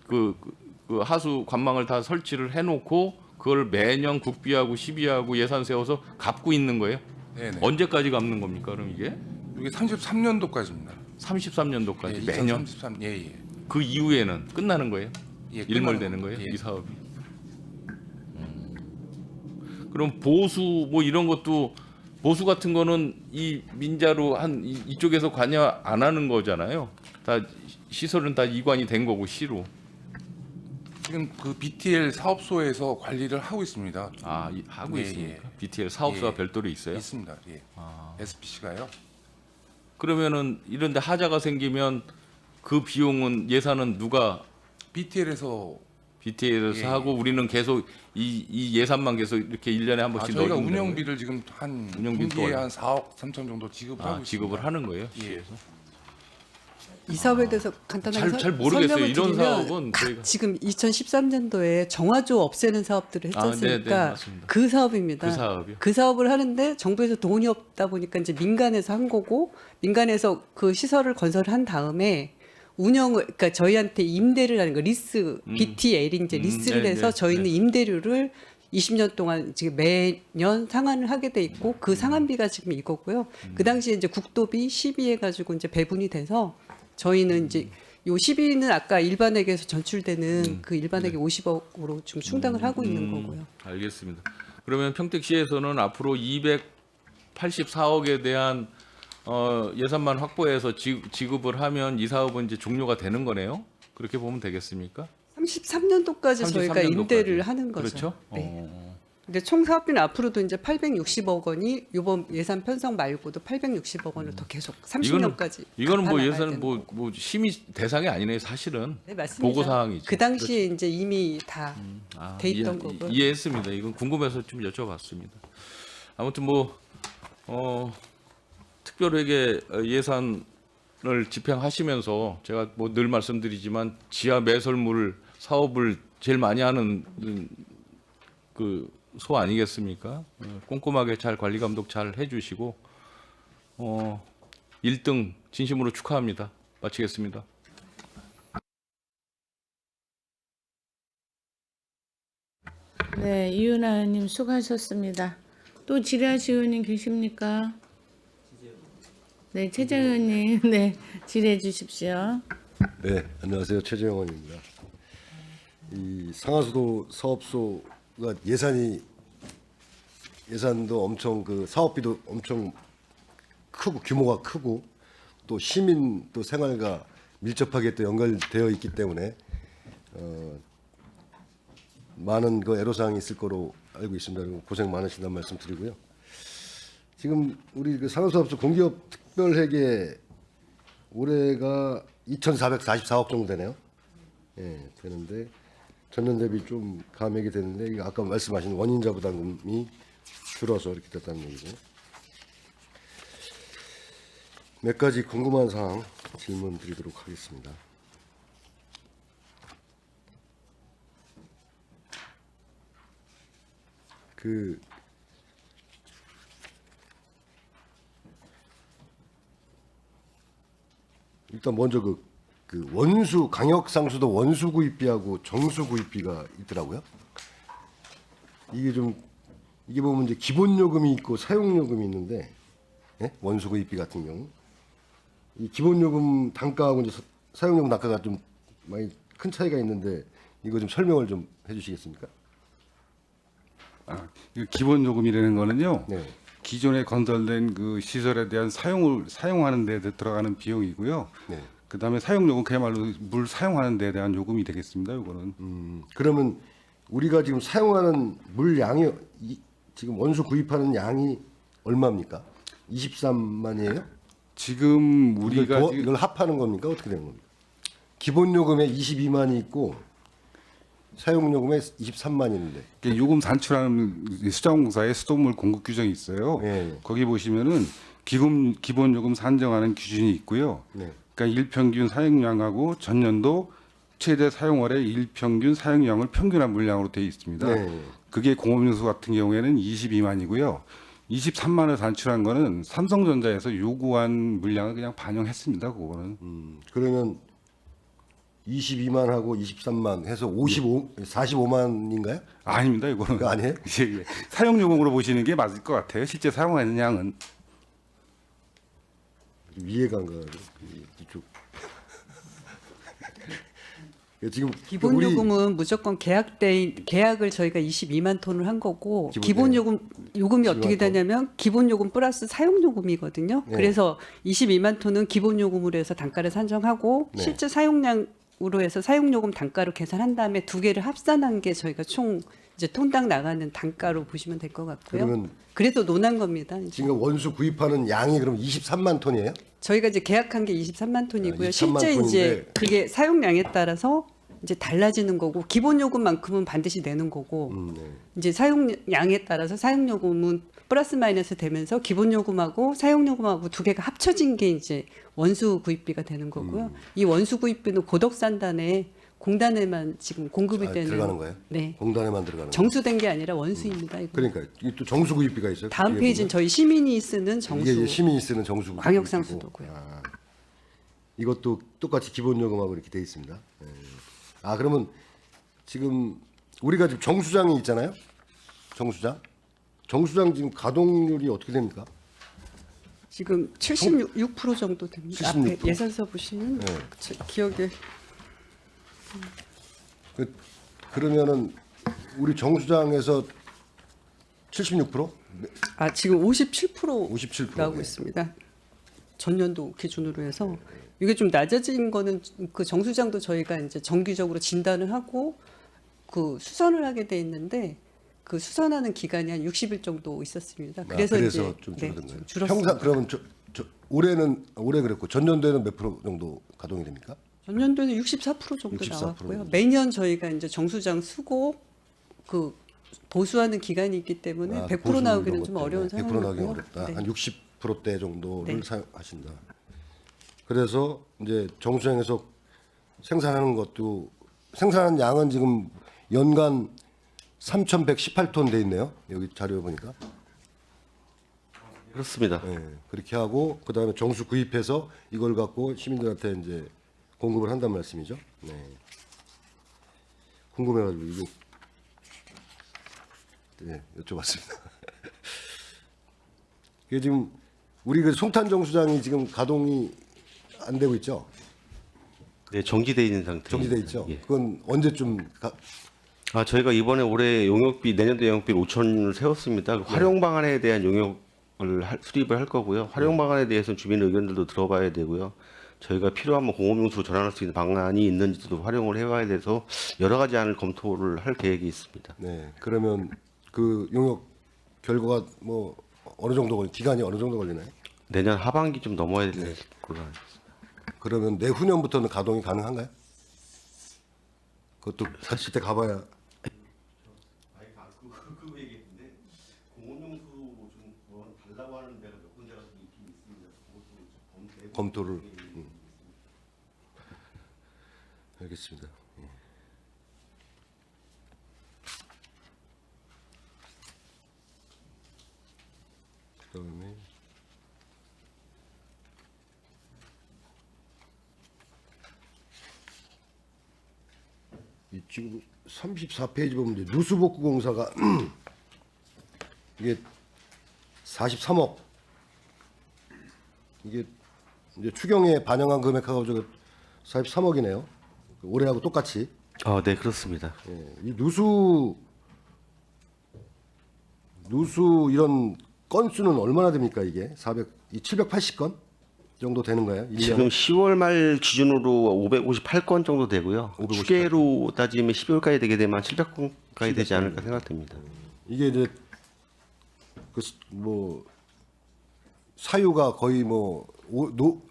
그 하수 관망을 다 설치를 해놓고 그걸 매년 국비하고 시비하고 예산 세워서 갚고 있는 거예요? 네네. 언제까지 갚는 겁니까? 그럼 이게 이게 33년도까지입니다. 33년도까지 예, 매년 2033, 예. 그 이후에는 끝나는 거예요? 예, 일몰되는 끝나는 거예요? 겁니다. 이 사업이? 그럼 보수 뭐 이런 것도 보수 같은 거는 이 민자로 한 이쪽에서 관여 안 하는 거잖아요. 다 시설은 다 이관이 된 거고 시로. 지금 그 BTL 사업소에서 관리를 하고 있습니다. 하고 예, 있습니까? 예. BTL 사업소가 예. 별도로 있어요? 있습니다. 예. SPC가요. 그러면은 이런데 하자가 생기면 그 비용은 예산은 누가 BTL에서 BTL에서 예, 하고 우리는 계속 이 예산만 계속 이렇게 1년에 한 번씩 저희가 넣어주는 거예요? 운영비를 지금 한 운영비는 또 분기에 얼마? 한 4억 3천 정도 지급을 하고 지급을 있습니다. 하는 거예요? 예. 이 사업에 대해서 간단하게 잘 모르겠어요. 설명을 이런 드리면 사업은 저희가 지금 2013년도에 정화조 없애는 사업들을 했지 네, 않습니까? 맞습니다. 그 사업입니다. 그 사업이요. 그 사업을 하는데 정부에서 돈이 없다 보니까 이제 민간에서 한 거고 민간에서 그 시설을 건설한 다음에 운영을 그러니까 저희한테 임대를 하는 거 리스 BTL이 이제 리스를 네, 해서 네, 저희는 네. 임대료를 20년 동안 지금 매년 상환을 하게 돼 있고 그 상환비가 지금 이거고요. 그 당시에 이제 국도비 12해 가지고 이제 배분이 돼서 저희는 이제 요 12는 아까 일반액에서 전출되는 그 일반액이 50억으로 지금 충당을 하고 있는 거고요. 알겠습니다. 그러면 평택시에서는 앞으로 284억에 대한 예산만 확보해서 지급을 하면 이 사업은 이제 종료가 되는 거네요. 그렇게 보면 되겠습니까? 33년도까지 저희가 33년도까지. 임대를 하는 거죠. 그렇죠? 네. 근데 총 사업비는 앞으로도 이제 860억 원이 이번 예산 편성 말고도 860억 원을 더 계속 30년까지 이거는 뭐 예산 뭐 심의 대상이 아니네요. 사실은 네, 맞습니다. 보고 사항이죠. 그 당시에 이제 이미 다 돼 있던 이해- 거고요. 이해했습니다. 이건 궁금해서 좀 여쭤봤습니다. 아무튼 뭐 특별회계 예산을 집행하시면서 제가 뭐 늘 말씀드리지만 지하 매설물 사업을 제일 많이 하는 그 소 아니겠습니까? 꼼꼼하게 잘 관리 감독 잘 해주시고 1등 진심으로 축하합니다. 마치겠습니다. 네, 이윤아 의원님 수고하셨습니다. 또 지라시 의원님 계십니까? 네, 최재형 의원님, 네, 질의해 주십시오. 네, 안녕하세요. 최재형 의원입니다. 이 상하수도 사업소가 예산도 엄청 그 사업비도 엄청 크고 규모가 크고 또 시민 또 생활과 밀접하게 또 연결되어 있기 때문에 많은 그 애로사항이 있을 거로 알고 있습니다. 그리고 고생 많으신다는 말씀 드리고요. 지금 우리 그 상하수사업소 공기업 특별회계 올해가 2,444억 정도 되네요. 예, 되는데 전년 대비 좀 감액이 되는데 이게 아까 말씀하신 원인자 부담금이 줄어서 이렇게 됐다는 얘기고. 몇 가지 궁금한 사항 질문 드리도록 하겠습니다. 일단 먼저 그 원수 강역상수도 원수 구입비하고 정수 구입비가 있더라고요. 이게 보면 이제 기본 요금이 있고 사용 요금이 있는데, 예? 원수 구입비 같은 경우 이 기본 요금 단가하고 이제 사용 요금 단가가 좀 많이 큰 차이가 있는데 이거 좀 설명을 좀 해주시겠습니까? 이 기본 요금이라는 거는요. 네. 기존에 건설된 그 시설에 대한 사용하는 데 들어가는 비용이고요. 네. 그다음에 사용 요금 그야말로 물 사용하는 데에 대한 요금이 되겠습니다. 요거는. 그러면 우리가 지금 사용하는 물 양이 지금 원수 구입하는 양이 얼마입니까? 23만이에요? 지금 우리가 지금 이걸 합하는 겁니까? 어떻게 되는 겁니까? 기본 요금에 22만이 있고 사용 요금에 23만인데. 요금 산출하는 수자공사의 수돗물 공급 규정이 있어요. 네. 거기 보시면은 기본 요금 산정하는 기준이 있고요. 네. 그러니까 일평균 사용량하고 전년도 최대 사용월의 일평균 사용량을 평균한 물량으로 되어 있습니다. 네. 그게 공업용수 같은 경우에는 22만이고요. 23만을 산출한 거는 삼성전자에서 요구한 물량을 그냥 반영했습니다. 그거는. 그러면 22만하고 23만 해서 45만인가요? 아닙니다. 이거는. 그거 아니에요? 예, 예. 사용 요금으로 보시는 게 맞을 것 같아요. 실제 사용하는 양은. 이해가 안 가요. 이쪽. 지금 기본 우리 요금은 무조건 계약을 저희가 22만 톤을 한 거고 기본, 기본 요금이 22만 어떻게 톤. 되냐면 기본 요금 플러스 사용 요금이거든요. 네. 그래서 22만 톤은 기본 요금으로 해서 단가를 산정하고 네. 실제 사용량으로 해서 사용 요금 단가로 계산한 다음에 두 개를 합산한 게 저희가 총 이제 톤당 나가는 단가로 보시면 될 것 같고요. 그러면 그래서 논한 겁니다. 이제. 지금 원수 구입하는 양이 그럼 23만 톤이에요? 저희가 이제 계약한 게 23만 톤이고요. 23만 실제 톤인데. 이제 그게 사용량에 따라서 이제 달라지는 거고 기본 요금만큼은 반드시 내는 거고 네. 이제 사용량에 따라서 사용 요금은 플러스 마이너스 되면서 기본 요금하고 사용 요금하고 두 개가 합쳐진 게 이제 원수 구입비가 되는 거고요. 이 원수 구입비는 고덕산단에 공단에만 지금 공급이 되는 들어가는 거예요? 네. 공단에만 들어가는 거예요? 정수된 게 아니라 원수입니다. 이거. 그러니까 이게 또 정수 구입비가 있어요. 다음 이게 페이지는 보면. 저희 시민이 쓰는 이게 정수 이제 시민이 쓰는 정수 구입비고. 광역상수도고요. 이것도 똑같이 기본 요금하고 이렇게 돼 있습니다. 예. 그러면 지금 우리가 지금 정수장이 있잖아요. 정수장 지금 가동률이 어떻게 됩니까? 지금 76% 정도 됩니다. 76%. 앞에 예산서 보시면 네. 기억에 그러면은 우리 정수장에서 76%? 지금 57% 57% 나오고 네. 있습니다. 전년도 기준으로 해서 이게 좀 낮아진 거는 그 정수장도 저희가 이제 정기적으로 진단을 하고 그 수선을 하게 돼 있는데 그 수선하는 기간이 한 60일 정도 있었습니다. 그래서 이제 좀 네, 줄어든 거예요. 좀 줄었습니다. 평상 그러면 올해 그랬고 전년도에는 몇 프로 정도 가동이 됩니까? 전년도에는 64% 정도 64%. 나왔고요. 매년 저희가 이제 정수장 수고 그 보수하는 기간이 있기 때문에 100% 보수 나오기는 이런 좀 것 어려운 때문에 100% 나오기 상황이고요. 어렵다. 네. 한 60%대 정도를 네. 사용하신다. 그래서 이제 정수장에서 생산하는 것도 생산한 양은 지금 연간 3,118톤 돼 있네요. 여기 자료에 보니까. 그렇습니다. 네, 그렇게 하고 그다음에 정수 구입해서 이걸 갖고 시민들한테 이제 공급을 한다는 말씀이죠. 네. 궁금해가지고 이거 여쭤봤습니다. 이게 지금 우리 그 송탄 정수장이 지금 가동이 안 되고 있죠? 네, 정지돼 있는 상태. 정지돼 있죠? 예. 그건 언제쯤 저희가 이번에 올해 용역비 내년도 용역비를 5천을 세웠습니다. 그 활용 방안에 대한 용역을 수립을 할 거고요. 활용 방안에 대해서는 주민 의견들도 들어봐야 되고요. 저희가 필요하면 공업용수로 전환할 수 있는 방안이 있는지도 활용을 해봐야 돼서 여러 가지 안을 검토를 할 계획이 있습니다. 네. 그러면 그 용역 결과가 뭐 어느 정도 기간이 어느 정도 걸리나요? 내년 하반기 좀 넘어야 될 걸로 알고 있습니다. 그러면 내후년부터는 가동이 가능한가요? 그것도 같이 때 가봐야. 그 얘기인데 공업용수로 좀 달라고 하는 데가 몇 군데가 좀 있긴 있습니다. 그것도 좀 검토를. 알겠습니다. 예. 그다음에 이 지금 34페이지 보면 이제 누수복구공사가 이게 43억 이게 이제 추경에 반영한 금액하고 저 43억이네요. 올해하고 똑같이. 네, 그렇습니다. 예, 이 누수 이런 건수는 얼마나 됩니까 이게? 780건 정도 되는 거예요? 1년에? 지금 10월 말 기준으로 558건 정도 되고요. 558. 추계로 따지면 12월까지 되게 되면 700건까지 되지 않을까 생각됩니다. 이게 이제 뭐 사유가 거의 뭐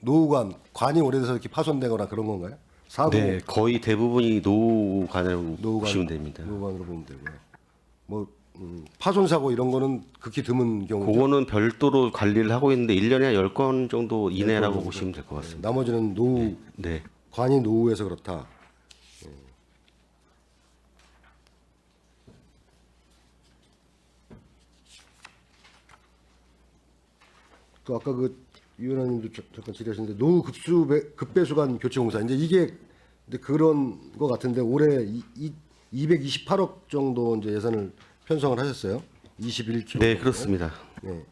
노후관 관이 오래돼서 이렇게 파손되거나 그런 건가요? 사고 네, 거의 대부분이 노후관으로 보시면 됩니다. 노후관으로 보면 되고요. 뭐 파손 사고 이런 거는 극히 드문 경우죠. 그거는 별도로 관리를 하고 있는데 1년에 한 10건 정도 이내라고 보시면 될 것 같습니다. 나머지는 노후 네. 관이 노후해서 그렇다. 예. 그 아까 그 위원장님도 잠깐 질의하셨는데 노후 급배수관 교체 공사 이제 이게 이제 그런 거 같은데 올해 228억 정도 이제 예산을 편성을 하셨어요. 21조. 네, 그렇습니다. 네.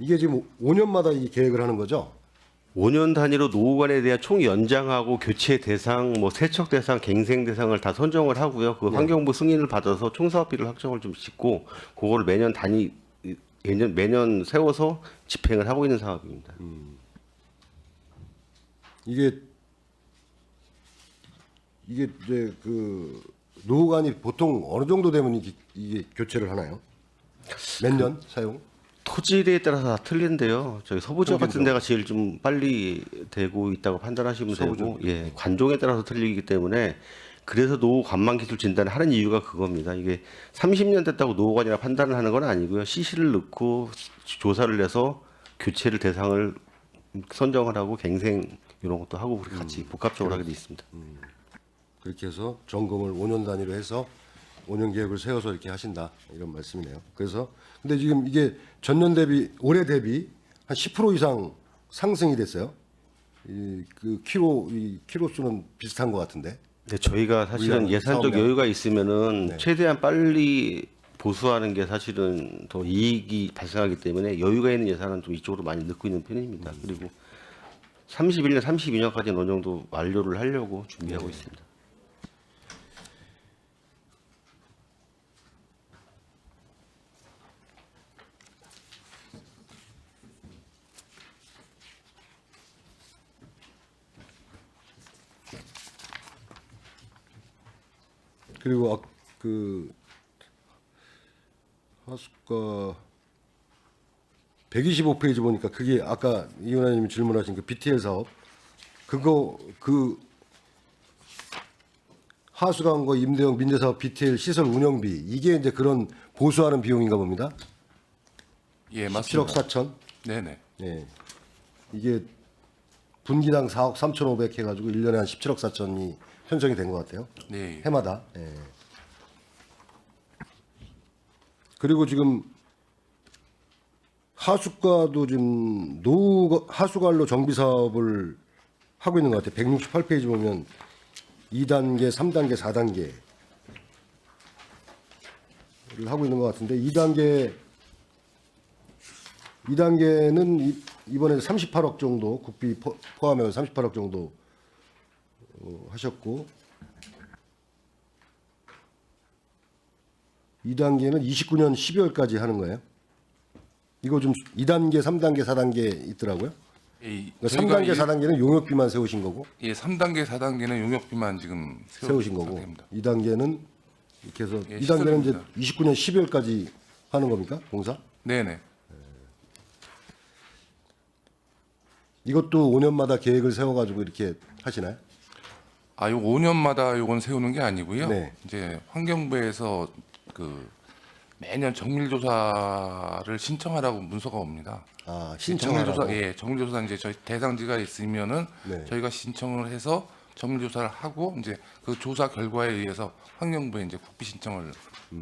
이게 지금 5년마다 이 계획을 하는 거죠? 5년 단위로 노후관에 대한 총 연장하고 교체 대상, 뭐 세척 대상, 갱생 대상을 다 선정을 하고요. 그 환경부 승인을 받아서 총 사업비를 확정을 좀 짓고 그거를 매년 세워서 집행을 하고 있는 사업입니다. 이게 이제 그 노후관이 보통 어느 정도 되면 이게 교체를 하나요? 몇 년 사용? 토지에 따라서 다 틀린데요. 저희 서부 지역 같은 데가 제일 좀 빨리 되고 있다고 판단하시면 되고, 예, 관종에 따라서 틀리기 때문에 그래서 노후 관망 기술 진단을 하는 이유가 그겁니다. 이게 30년 됐다고 노후관이라 판단을 하는 건 아니고요. CC를 넣고 조사를 해서 교체를 대상을 선정을 하고 갱생 이런 것도 하고 그렇게 같이 복합적으로 하게 돼 있습니다. 그렇게 해서 점검을 5년 단위로 해서 5년 계획을 세워서 이렇게 하신다 이런 말씀이네요. 그래서 근데 지금 이게 전년 대비 올해 대비 한 10% 이상 상승이 됐어요. 그 키로 수는 비슷한 것 같은데. 네, 저희가 사실은 우리가 예산적 사업량. 여유가 있으면은 네. 최대한 빨리 보수하는 게 사실은 더 이익이 발생하기 때문에 여유가 있는 예산은 좀 이쪽으로 많이 넣고 있는 편입니다. 그리고 31년, 32년까지는 어느 정도 완료를 하려고 준비하고 있습니다. 그리고 그 하수가 125페이지 보니까 그게 아까 이 의원님이 질문하신 그 BTL 사업 그거 그 하수관과 임대형 민재사업 BTL 시설 운영비 이게 이제 그런 보수하는 비용인가 봅니다. 예, 17억 맞습니다. 4천. 네네. 예. 이게 분기당 4억 3,500 해가지고 1년에 한 17억 4천이 편성이 된 것 같아요. 네. 해마다. 예. 그리고 지금 하수과도 지금 하수관로 정비 사업을 하고 있는 것 같아요. 168페이지 보면 2단계, 3단계, 4단계를 하고 있는 것 같은데 2단계 2단계는 이번에 38억 정도 국비 포함해서 38억 정도 하셨고 2단계는 29년 12월까지 하는 거예요? 이거 좀 2단계, 3단계, 4단계 있더라고요. 예, 그러니까 저희가 3단계, 4단계는 용역비만 세우신 거고 예, 3단계, 4단계는 용역비만 지금 세우신 거고 상태입니다. 2단계는 이렇게 해서 예, 2단계는 이제 시설입니다. 29년 12월까지 하는 겁니까? 공사? 네네. 이것도 5년마다 계획을 세워가지고 이렇게 하시나요? 아, 요 5년마다 요건 세우는 게 아니고요. 네. 이제 환경부에서 그 매년 정밀조사를 신청하라고 문서가 옵니다. 아, 정밀조사, 신청하라고. 예, 정밀조사 이제 저희 대상지가 있으면은 네. 저희가 신청을 해서 정밀조사를 하고 이제 그 조사 결과에 의해서 환경부에 이제 국비 신청을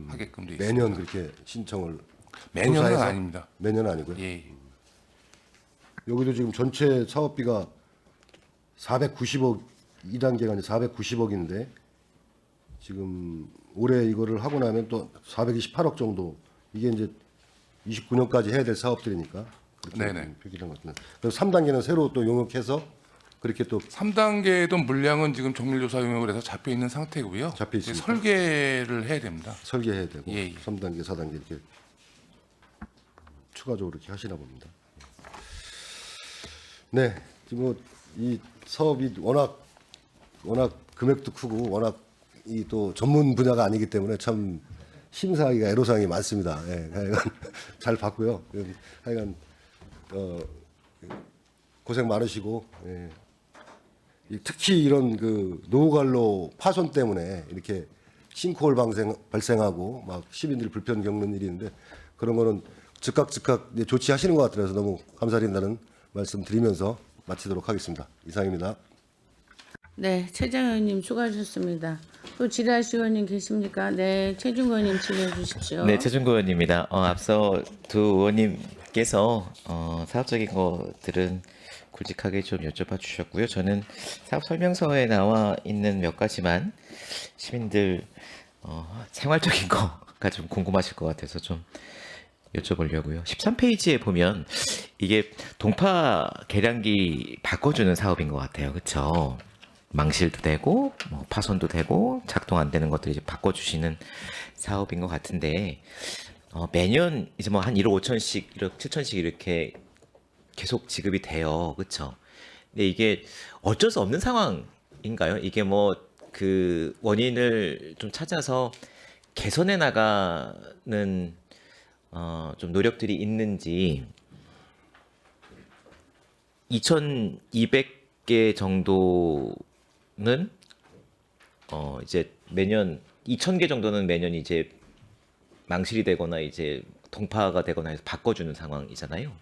하게끔 돼 있습니다. 매년 그렇게 신청을 매년은 조사해서? 아닙니다. 매년은 아니고요. 예. 여기도 지금 전체 사업비가 490억 2단계가 이제 490억인데 지금 올해 이거를 하고 나면 또 428억 정도 이게 이제 29년까지 해야 될 사업들이니까 그렇게 네네. 표기된 것 같은데 그래서 3단계는 새로 또 용역해서 그렇게 또 3단계도 물량은 지금 정밀조사 용역을 해서 잡혀 있는 상태고요. 잡혀 이제 있습니까? 설계를 해야 됩니다. 설계해야 되고 예, 예. 3단계, 4단계 이렇게 추가적으로 이렇게 하시나 봅니다. 네, 지금 뭐 이 사업이 워낙 금액도 크고 워낙 이 또 전문 분야가 아니기 때문에 참 심사하기가 애로사항이 많습니다. 예, 하여간 잘 봤고요. 하여간 고생 많으시고 예. 특히 이런 그 노후관로 파손 때문에 이렇게 싱크홀 발생하고 막 시민들이 불편 겪는 일이 있는데 그런 거는 즉각 이제 조치하시는 것 같아서 너무 감사드린다는 말씀 드리면서 마치도록 하겠습니다. 이상입니다. 네, 최장 의원님 수고하셨습니다. 또 질의하실 의원님 계십니까? 네, 최준구 의원님 질의해 주십시오. 네, 최준구 의원입니다. 앞서 두 의원님께서 사업적인 것들은 굵직하게 좀 여쭤봐 주셨고요. 저는 사업 설명서에 나와 있는 몇 가지만 시민들 생활적인 거가 좀 궁금하실 것 같아서 좀 여쭤보려고요. 13페이지에 보면 이게 동파 계량기 바꿔주는 사업인 것 같아요. 그렇죠? 망실도 되고 뭐 파손도 되고 작동 안 되는 것들 이제 바꿔주시는 사업인 것 같은데 매년 이제 뭐 한 1억 5천씩, 1억 7천씩 이렇게 계속 지급이 돼요. 그렇죠? 근데 이게 어쩔 수 없는 상황인가요? 이게 뭐 그 원인을 좀 찾아서 개선해 나가는 좀 노력들이 있는지 2,200개 정도는 이제 매년 2,000개 정도는 매년 이제 망실이 되거나 이제 동파가 되거나 해서 바꿔주는 상황이잖아요.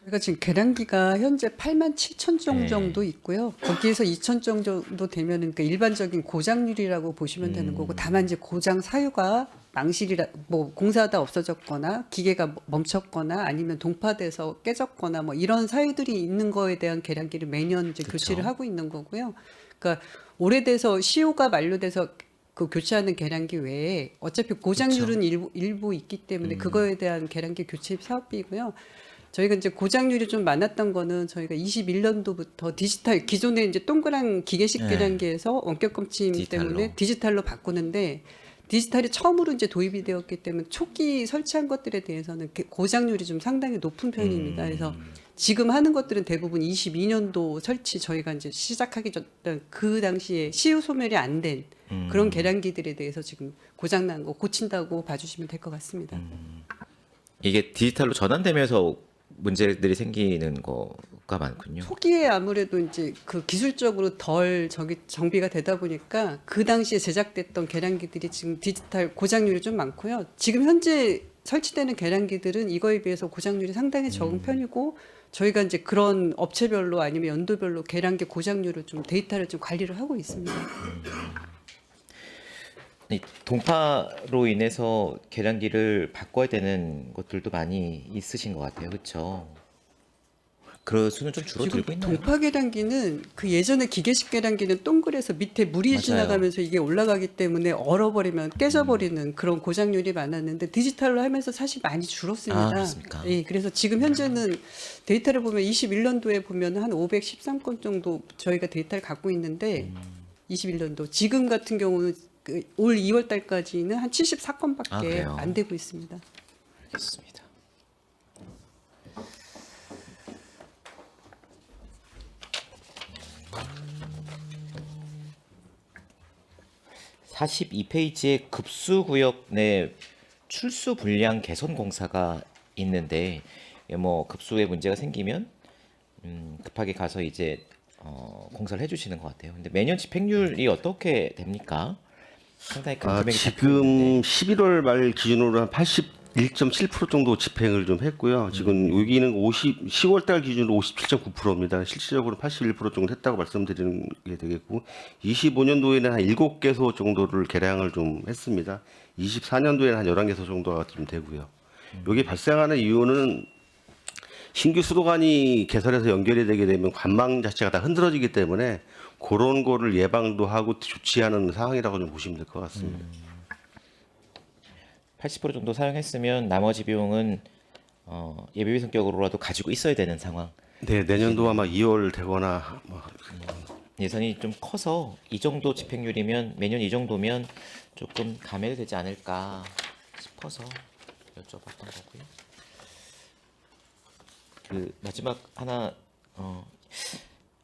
저희가 지금 계량기가 현재 87,000종 네. 정도 있고요. 거기에서 2,000종 정도 되면은 그러니까 일반적인 고장률이라고 보시면 되는 거고, 다만 이제 고장 사유가 망실이라 뭐 공사하다 없어졌거나 기계가 멈췄거나 아니면 동파돼서 깨졌거나 뭐 이런 사유들이 있는 거에 대한 계량기를 매년 이제 교체를 하고 있는 거고요. 그러니까 오래돼서 시효가 만료돼서 그 교체하는 계량기 외에 어차피 고장률은 일부 있기 때문에 그거에 대한 계량기 교체 사업비고요. 저희가 이제 고장률이 좀 많았던 거는 저희가 21년도부터 디지털 기존에 이제 동그란 기계식 계량기에서 원격 검침 디지털로. 때문에 디지털로 바꾸는데 디지털이 처음으로 이제 도입이 되었기 때문에 초기 설치한 것들에 대해서는 고장률이 좀 상당히 높은 편입니다. 그래서 지금 하는 것들은 대부분 22년도 설치 저희가 이제 시작하기 전 그 당시에 시효 소멸이 안 된 그런 계량기들에 대해서 지금 고장난 거 고친다고 봐주시면 될 것 같습니다. 이게 디지털로 전환되면서 문제들이 생기는 거가 많군요. 초기에 아무래도 이제 그 기술적으로 덜 정비가 되다 보니까 그 당시에 제작됐던 계량기들이 지금 디지털 고장률이 좀 많고요. 지금 현재 설치되는 계량기들은 이거에 비해서 고장률이 상당히 적은 편이고 저희가 이제 그런 업체별로 아니면 연도별로 계량기 고장률을 좀 데이터를 좀 관리를 하고 있습니다. 이 동파로 인해서 계량기를 바꿔야 되는 것들도 많이 있으신 것 같아요. 그렇죠? 그 수는 좀 줄어들고 있나요? 동파 계량기는 그 예전에 기계식 계량기는 동그래서 밑에 물이 맞아요. 지나가면서 이게 올라가기 때문에 얼어버리면 깨져버리는 그런 고장률이 많았는데 디지털로 하면서 사실 많이 줄었습니다. 아, 그렇습니까? 예, 그래서 지금 현재는 데이터를 보면 21년도에 보면 한 513건 정도 저희가 데이터를 갖고 있는데 21년도 지금 같은 경우는 올 2월 달까지는 한 74건밖에 아, 그래요? 안 되고 있습니다. 알겠습니다. (42페이지에) 급수구역 내 출수 불량 개선 공사가 있는데 뭐 급수에 문제가 생기면 급하게 가서 이제 공사를 해주시는 것 같아요. 근데 매년 집행률이 어떻게 됩니까? 상당히 큰 금액이 지금 잡혀있는데. 11월 말 기준으로 한 81.7% 정도 집행을 좀 했고요. 지금 여기는 10월 달 기준으로 57.9%입니다. 실질적으로 81% 정도 했다고 말씀드리는 게 되겠고, 25년도에는 한 7개소 정도를 개량을 좀 했습니다. 24년도에는 한 11개소 정도가 좀 되고요. 여기 발생하는 이유는 신규 수도관이 개설해서 연결이 되게 되면 관망 자체가 다 흔들어지기 때문에 그런 거를 예방도 하고 조치하는 상황이라고 좀 보시면 될 것 같습니다. 80% 정도 사용했으면 나머지 비용은 예비비 성격으로라도 가지고 있어야 되는 상황. 네, 내년도 아마 2월 되거나 예산이 좀 커서 이 정도 집행률이면 매년 이 정도면 조금 감액되지 않을까 싶어서 여쭤봤던 거고요. 그 마지막 하나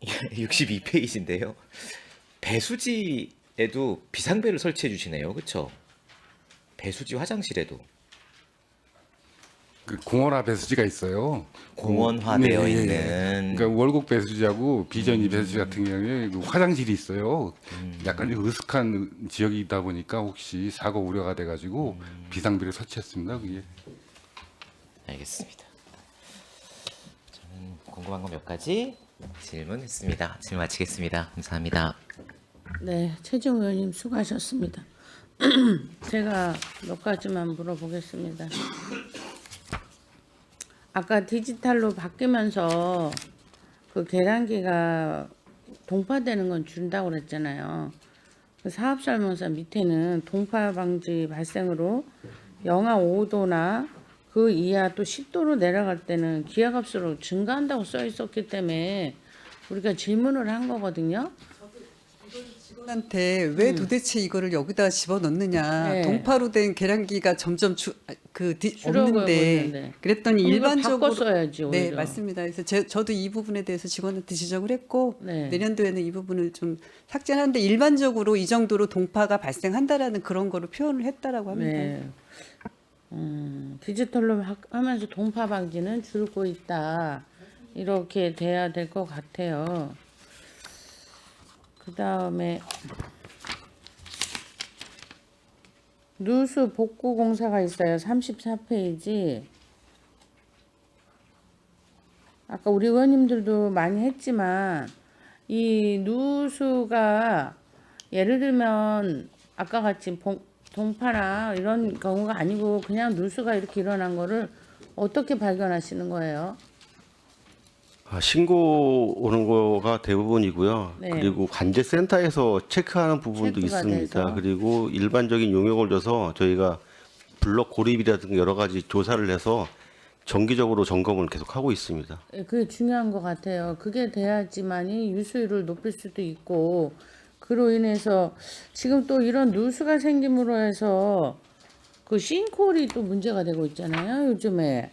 62페이지인데요. 배수지에도 비상배를 설치해 주시네요. 그렇죠? 배수지 화장실에도 그 공원화 배수지가 있어요. 공원화되어 네, 예, 예. 있는. 그러니까 월곡 배수지하고 비전이 배수지 같은 경우에 그 화장실이 있어요. 약간 으슥한 지역이다 보니까 혹시 사고 우려가 돼가지고 비상비를 설치했습니다. 그게. 알겠습니다. 저는 궁금한 거 몇 가지 질문했습니다. 질문 마치겠습니다. 감사합니다. 네, 최종 의원님 수고하셨습니다. 제가 몇 가지만 물어보겠습니다. 아까 디지털로 바뀌면서 그 계량기가 동파되는 건 준다고 그랬잖아요. 그 사업 설명서 밑에는 동파 방지 발생으로 영하 5도나 그 이하 또 10도로 내려갈 때는 기하급수로 증가한다고 써 있었기 때문에 우리가 질문을 한 거거든요. 직원한테 왜 도대체 이거를 여기다 집어넣느냐. 네. 동파로 된 계량기가 점점 줄어들고 없는데 있는데. 그랬더니 그럼 이걸 일반적으로 바꿨어야지, 네 오히려. 맞습니다. 그래서 저도 이 부분에 대해서 직원한테 지적을 했고 네. 내년도에는 이 부분을 좀 삭제하는데 일반적으로 이 정도로 동파가 발생한다라는 그런 거로 표현을 했다라고 합니다. 네. 디지털로 하면서 동파 방지는 줄고 있다. 이렇게 돼야 될 것 같아요. 그 다음에 누수 복구 공사가 있어요. 34페이지. 아까 우리 의원님들도 많이 했지만 이 누수가 예를 들면 아까 같이 동파나 이런 경우가 아니고 그냥 누수가 이렇게 일어난 거를 어떻게 발견하시는 거예요? 신고 오는 거가 대부분이고요. 네. 그리고 관제센터에서 체크하는 부분도 체크가 있습니다. 돼서. 그리고 일반적인 용역을 줘서 저희가 블록 고립이라든가 여러 가지 조사를 해서 정기적으로 점검을 계속 하고 있습니다. 예, 그게 중요한 것 같아요. 그게 돼야지만이 유수율을 높일 수도 있고 그로 인해서 지금 또 이런 누수가 생김으로 해서 그 싱크홀이 또 문제가 되고 있잖아요. 요즘에.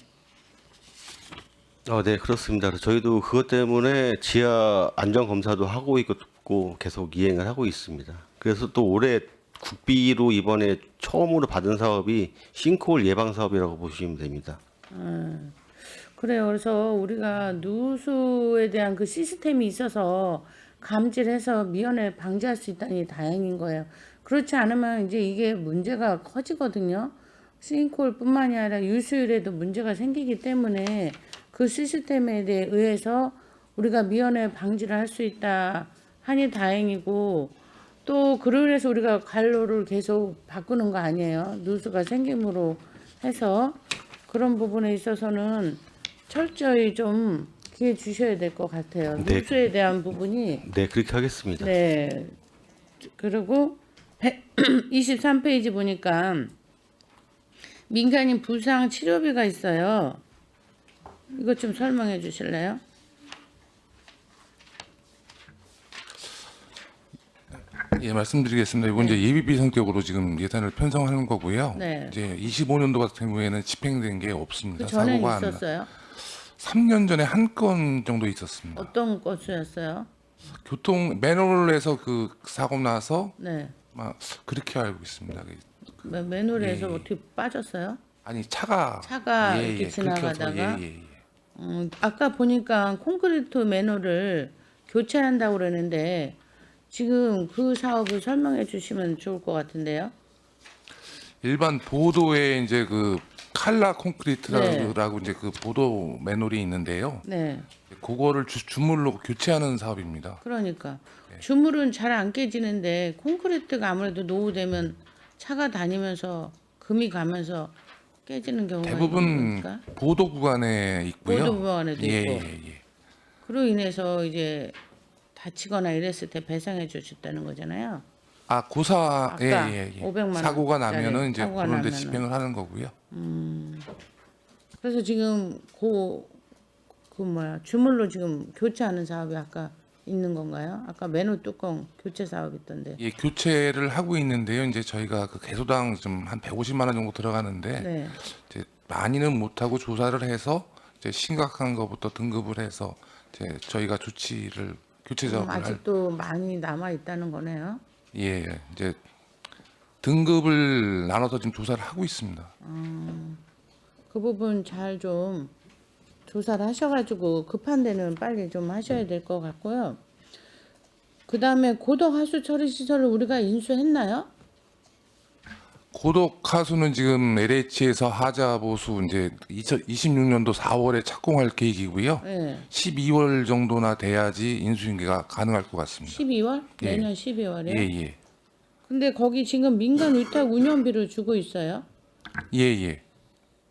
네, 그렇습니다. 그래서 저희도 그것 때문에 지하 안전 검사도 하고 있고 계속 이행을 하고 있습니다. 그래서 또 올해 국비로 이번에 처음으로 받은 사업이 싱크홀 예방 사업이라고 보시면 됩니다. 그래요. 그래서 우리가 누수에 대한 그 시스템이 있어서 감지를 해서 미연에 방지할 수 있다니 다행인 거예요. 그렇지 않으면 이제 이게 문제가 커지거든요. 싱크홀뿐만이 아니라 유수율에도 문제가 생기기 때문에 그 시스템에 대해 의해서 우리가 미연에 방지를 할 수 있다 하니 다행이고 또 그로 인해서 우리가 관로를 계속 바꾸는 거 아니에요. 누수가 생김으로 해서 그런 부분에 있어서는 철저히 좀 기회 주셔야 될 것 같아요. 네. 누수에 대한 부분이 네, 그렇게 하겠습니다. 네. 그리고 23페이지 보니까 민간인 부상 치료비가 있어요. 이것 좀 설명해 주실래요? 예, 말씀드리겠습니다. 이번 이제 예비비 성격으로 지금 예산을 편성하는 거고요. 네. 이제 25년도 같은 경우에는 집행된 게 없습니다. 그 전에 사고가 있었어요. 3년 전에 한 건 정도 있었습니다. 어떤 건수였어요? 교통 맨홀에서 그 사고 나서 네. 막 그렇게 알고 있습니다. 맨홀에서 예, 예. 어떻게 빠졌어요? 아니 차가 이렇게 지나가다가? 긁혀서, 예. 아까 보니까 콘크리트 맨홀을 교체한다고 그러는데 지금 그 사업을 설명해 주시면 좋을 것 같은데요. 일반 보도에 이제 그 칼라 네. 콘크리트라고 이제 그 보도 맨홀이 있는데요. 네. 그거를 주물로 교체하는 사업입니다. 그러니까 네. 주물은 잘 안 깨지는데 콘크리트가 아무래도 노후되면 차가 다니면서 금이 가면서 깨지는 경우가 대부분 있는 거니까. 보도 구간에 있고요. 보도 구간에도 예, 있고. 예. 그로 인해서 이제 다치거나 이랬을 때 배상해 주셨다는 거잖아요. 아 고사 아까 예. 500만 사고가 원짜리 나면은 이제 사고가 그런데 나면은. 집행을 하는 거고요. 그래서 지금 주물로 지금 교체하는 사업이 아까 있는 건가요? 아까 맨홀 뚜껑 교체 사업 있던데. 예, 교체를 하고 있는데요. 이제 저희가 그 개소당 좀 한 150만 원 정도 들어가는데 네. 이제 많이는 못 하고 조사를 해서 이제 심각한 것부터 등급을 해서 이제 저희가 조치를 교체 작업을 할 아직도 많이 남아 있다는 거네요. 예, 이제 등급을 나눠서 지금 조사를 하고 있습니다. 그 부분 잘 좀 조사를 하셔가지고 급한 데는 빨리 좀 하셔야 될 것 같고요. 그 다음에 고덕 하수 처리 시설을 우리가 인수했나요? 고독 하수는 지금 LH에서 하자 보수 이제 2026년도 4월에 착공할 계획이고요. 네. 12월 정도나 돼야지 인수인계가 가능할 것 같습니다. 12월? 예. 내년 12월에? 예. 근데 거기 지금 민간 위탁 운영비를 주고 있어요. 예.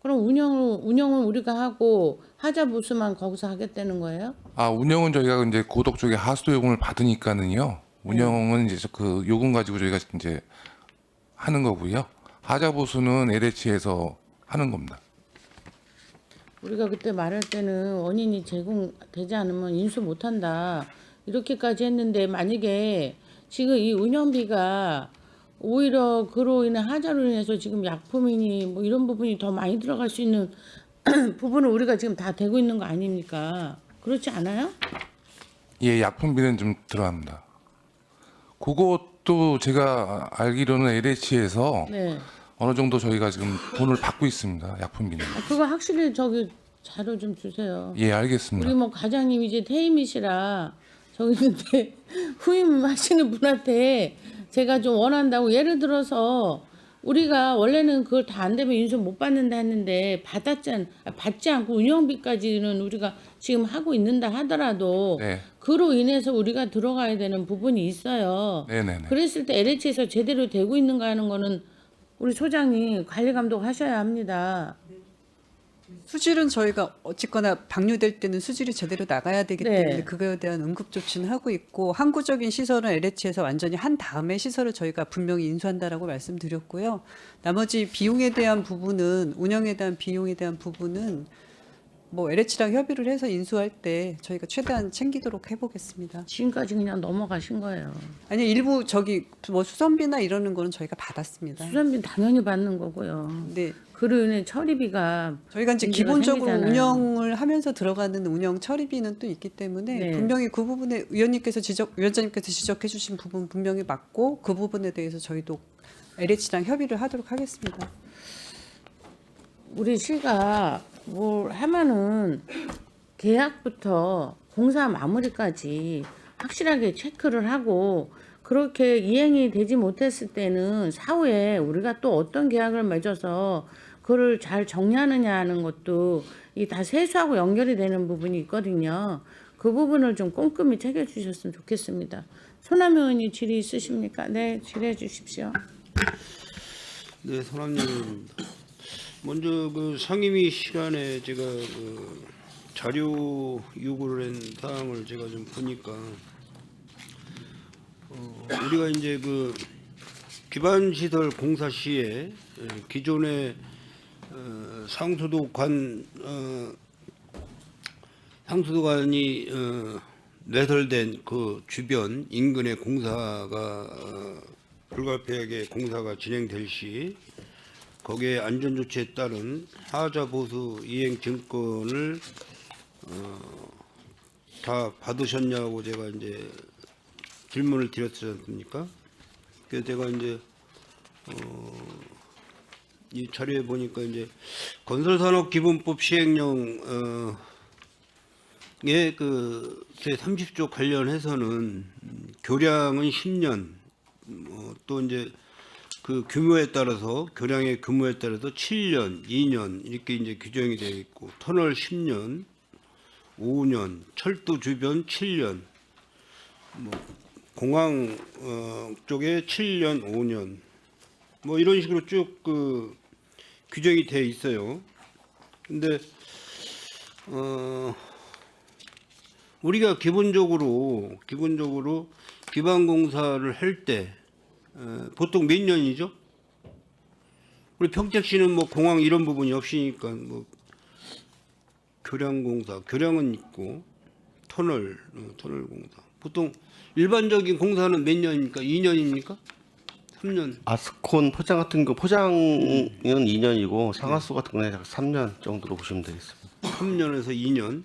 그럼 운영은 우리가 하고 하자 보수만 거기서 하겠다는 거예요? 아, 운영은 저희가 이제 고독 쪽에 하수도 요금을 받으니까는요. 운영은 이제 그 요금 가지고 저희가 이제 하는 거고요. 하자 보수는 LH에서 하는 겁니다. 우리가 그때 말할 때는 원인이 제공되지 않으면 인수 못한다 이렇게까지 했는데 만약에 지금 이 운영비가 오히려 그로 인해 하자로 인해서 지금 약품이니 뭐 이런 부분이 더 많이 들어갈 수 있는 부분을 우리가 지금 다 되고 있는 거 아닙니까? 그렇지 않아요? 예, 약품비는 좀 들어갑니다. 그것도 제가 알기로는 LH에서 네. 어느 정도 저희가 지금 돈을 받고 있습니다. 약품비는. 그거 확실히 저기 자료 좀 주세요. 예, 알겠습니다. 우리 뭐 과장님 이제 퇴임이시라 저기 근데 후임하시는 분한테 제가 좀 원한다고 예를 들어서 우리가 원래는 그걸 다 안 되면 인수 못 받는다 했는데 받지 않고 운영비까지는 우리가 지금 하고 있는다 하더라도 네. 그로 인해서 우리가 들어가야 되는 부분이 있어요. 네네네. 그랬을 때 LH에서 제대로 되고 있는가 하는 거는 우리 소장이 관리 감독하셔야 합니다. 수질은 저희가 어쨌거나 방류될 때는 수질이 제대로 나가야 되기 네. 때문에 그거에 대한 응급 조치는 하고 있고 항구적인 시설은 LH에서 완전히 한 다음에 시설을 저희가 분명히 인수한다라고 말씀드렸고요. 나머지 비용에 대한 부분은 운영에 대한 비용에 대한 부분은 뭐 LH랑 협의를 해서 인수할 때 저희가 최대한 챙기도록 해보겠습니다. 지금까지 그냥 넘어가신 거예요. 아니 일부 저기 뭐 수선비나 이러는 거는 저희가 받았습니다. 수산비 당연히 받는 거고요. 네. 그로 인해 처리비가 저희가 이제 문제가 기본적으로 생기잖아요. 운영을 하면서 들어가는 운영 처리비는 또 있기 때문에 네. 분명히 그 부분에 위원장님께서 지적해 주신 부분 분명히 맞고 그 부분에 대해서 저희도 LH랑 협의를 하도록 하겠습니다. 우리 시가 뭘 하면은 계약부터 공사 마무리까지 확실하게 체크를 하고 그렇게 이행이 되지 못했을 때는 사후에 우리가 또 어떤 계약을 맺어서 그걸 잘 정리하느냐 하는 것도 이 다 세수하고 연결이 되는 부분이 있거든요. 그 부분을 좀 꼼꼼히 챙겨주셨으면 좋겠습니다. 손남희 의원님 질의 있으십니까? 네, 질의해 주십시오. 네, 손남님. 먼저 그 상임위 시간에 제가 그 자료 요구를 한 사항을 제가 좀 보니까 우리가 이제 그 기반 시설 공사 시에 기존의 상수도관이 내설된 그 주변 인근의 공사가 불가피하게 공사가 진행될 시 거기에 안전조치에 따른 하자 보수 이행 증권을 다 받으셨냐고 제가 이제 질문을 드렸지 않습니까? 그래서 제가 이제 이 자료에 보니까 이제 건설산업기본법 시행령 그 제 30조 관련해서는 교량은 10년, 또 이제 그 규모에 따라서 교량의 규모에 따라서 7년, 2년 이렇게 이제 규정이 되어 있고 터널 10년, 5년, 철도 주변 7년, 뭐 공항 쪽에 7년, 5년 뭐 이런 식으로 쭉 그 규정이 되어 있어요. 근데 우리가 기본적으로 기반 공사를 할 때 보통 몇 년이죠? 우리 평택시는 뭐 공항 이런 부분이 없으니까 뭐 교량 공사, 교량은 있고 터널 공사. 보통 일반적인 공사는 몇 년입니까? 2년입니까? 3년. 아스콘 포장 같은 거 포장은 2년이고 상하수 같은 거는 약 3년 정도로 보시면 되겠습니다. 3년에서 2년.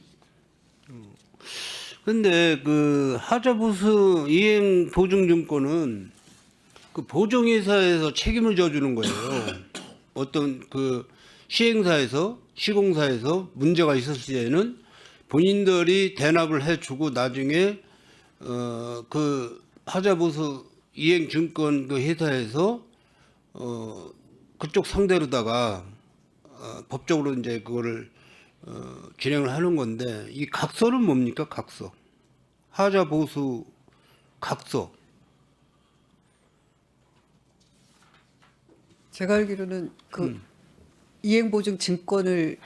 근데 그 하자보수 이행 보증증권은 그 보증회사에서 책임을 져주는 거예요. 어떤 그 시행사에서 시공사에서 문제가 있었을 때는 본인들이 대납을 해주고 나중에 그 하자보수 이행증권 그 회사에서 그쪽 상대로다가 법적으로 이제 그거를 진행을 하는 건데 이 각서는 뭡니까? 각서. 하자보수 각서. 제가 알기로는 그 이행보증 증권을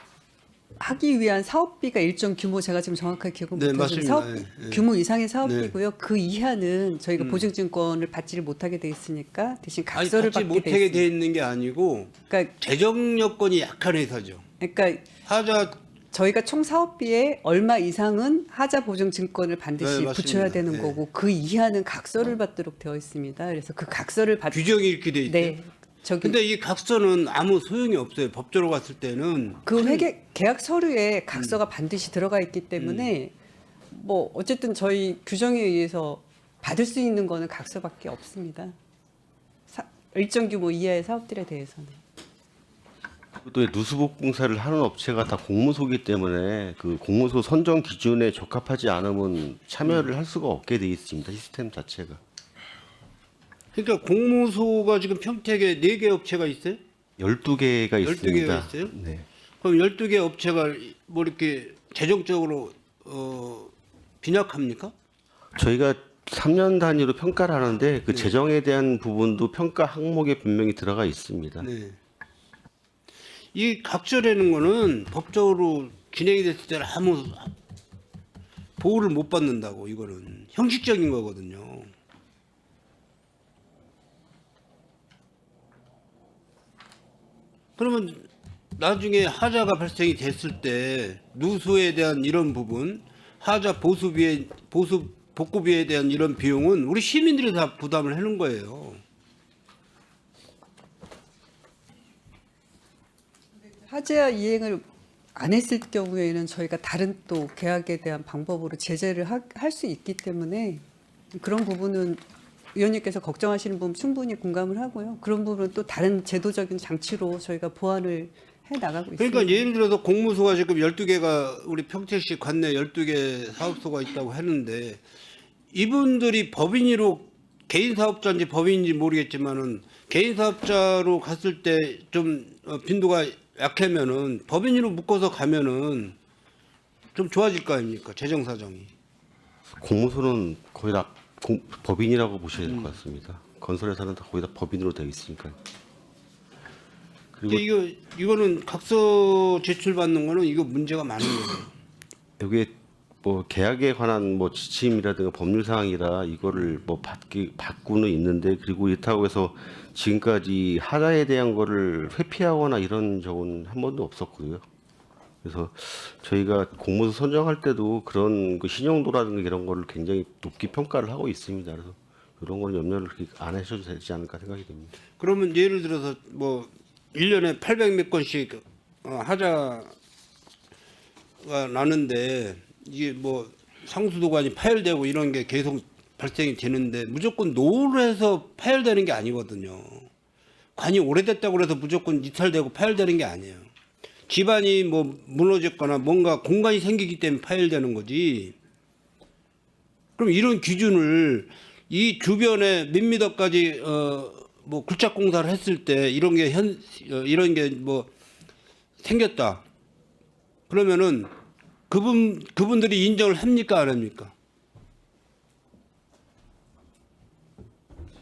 하기 위한 사업비가 일정 규모 제가 지금 정확하게 기억은 네, 못하지만 맞습니다. 사업 네, 네. 규모 이상의 사업비고요. 그 이하는 저희가 보증증권을 받지를 못하게 돼 있으니까 대신 아니, 각서를 받지 받게 돼 못하게 있습니다. 돼 있는 게 아니고 그러니까 재정 여건이 약한 회사죠. 그러니까 하자 저희가 총 사업비의 얼마 이상은 하자 보증 증권을 반드시 네, 맞습니다. 붙여야 되는 네. 거고 그 이하는 각서를 받도록 되어 있습니다. 그래서 그 각서를 받 규정이 이렇게 돼 있죠. 네. 저기 근데 이 각서는 아무 소용이 없어요. 법적으로 갔을 때는 그 회계 계약 서류에 각서가 반드시 들어가 있기 때문에 뭐 어쨌든 저희 규정에 의해서 받을 수 있는 거는 각서밖에 없습니다. 일정 규모 이하의 사업들에 대해서는. 또 누수복 공사를 하는 업체가 다 공무소이기 때문에 그 공무소 선정 기준에 적합하지 않으면 참여를 할 수가 없게 돼 있습니다. 시스템 자체가. 그러니까 공무소가 지금 평택에 4개 업체가 있어요? 12개가 12개가 있습니다. 있어요? 네. 그럼 12개 업체가 뭐 이렇게 재정적으로 빈약합니까? 저희가 3년 단위로 평가를 하는데 그 재정에 대한 부분도 평가 항목에 분명히 들어가 있습니다. 네. 이 각서라는 거는 법적으로 진행이 됐을 때는 아무 보호를 못 받는다고. 이거는 형식적인 거거든요. 그러면 나중에 하자가 발생이 됐을 때 누수에 대한 이런 부분, 하자 복구비에 대한 이런 비용은 우리 시민들이 다 부담을 하는 거예요. 하자 이행을 안 했을 경우에는 저희가 다른 또 계약에 대한 방법으로 제재를 할 수 있기 때문에 그런 부분은 위원님께서 걱정하시는 부분 충분히 공감을 하고요. 그런 부분은 또 다른 제도적인 장치로 저희가 보완을 해 나가고 있습니다. 그러니까 예를 들어서 공무소가 지금 12개가 우리 평택시 관내 12개 사업소가 있다고 하는데 이분들이 법인으로 개인 사업자인지 법인인지 모르겠지만은 개인 사업자로 갔을 때 좀 빈도가 약하면은 법인으로 묶어서 가면은 좀 좋아질 거 아닙니까? 재정 사정이. 공무소는 거의 다 법인이라고 보셔야 될 것 같습니다. 건설회사는 다 거의 다 법인으로 되어 있으니까. 그리고 근데 이거는 각서 제출 받는 거는 이거 문제가 많은 거예요. 여기에 뭐 계약에 관한 뭐 지침이라든가 법률 사항이라 이거를 뭐 받고는 있는데, 그리고 이렇다고 해서 지금까지 하자에 대한 거를 회피하거나 이런 적은 한 번도 없었고요. 그래서 저희가 공모서 선정할 때도 그런 그 신용도라든가 이런 거를 굉장히 높게 평가를 하고 있습니다. 그래서 이런 거는 염려를 그렇게 안 하셔도 되지 않을까 생각이 됩니다. 그러면 예를 들어서 뭐 1년에 800몇 건씩 하자가 나는데 이게 뭐 상수도관이 파열되고 이런 게 계속 발생이 되는데 무조건 노후로 해서 파열되는 게 아니거든요. 관이 오래됐다고 해서 무조건 이탈되고 파열되는 게 아니에요. 집안이 뭐 무너졌거나 뭔가 공간이 생기기 때문에 파열되는 거지. 그럼 이런 기준을 이 주변에 몇 미터까지 뭐 굴착 공사를 했을 때 이런 게 이런 게 뭐 생겼다. 그러면은 그분들이 인정을 합니까 안 합니까?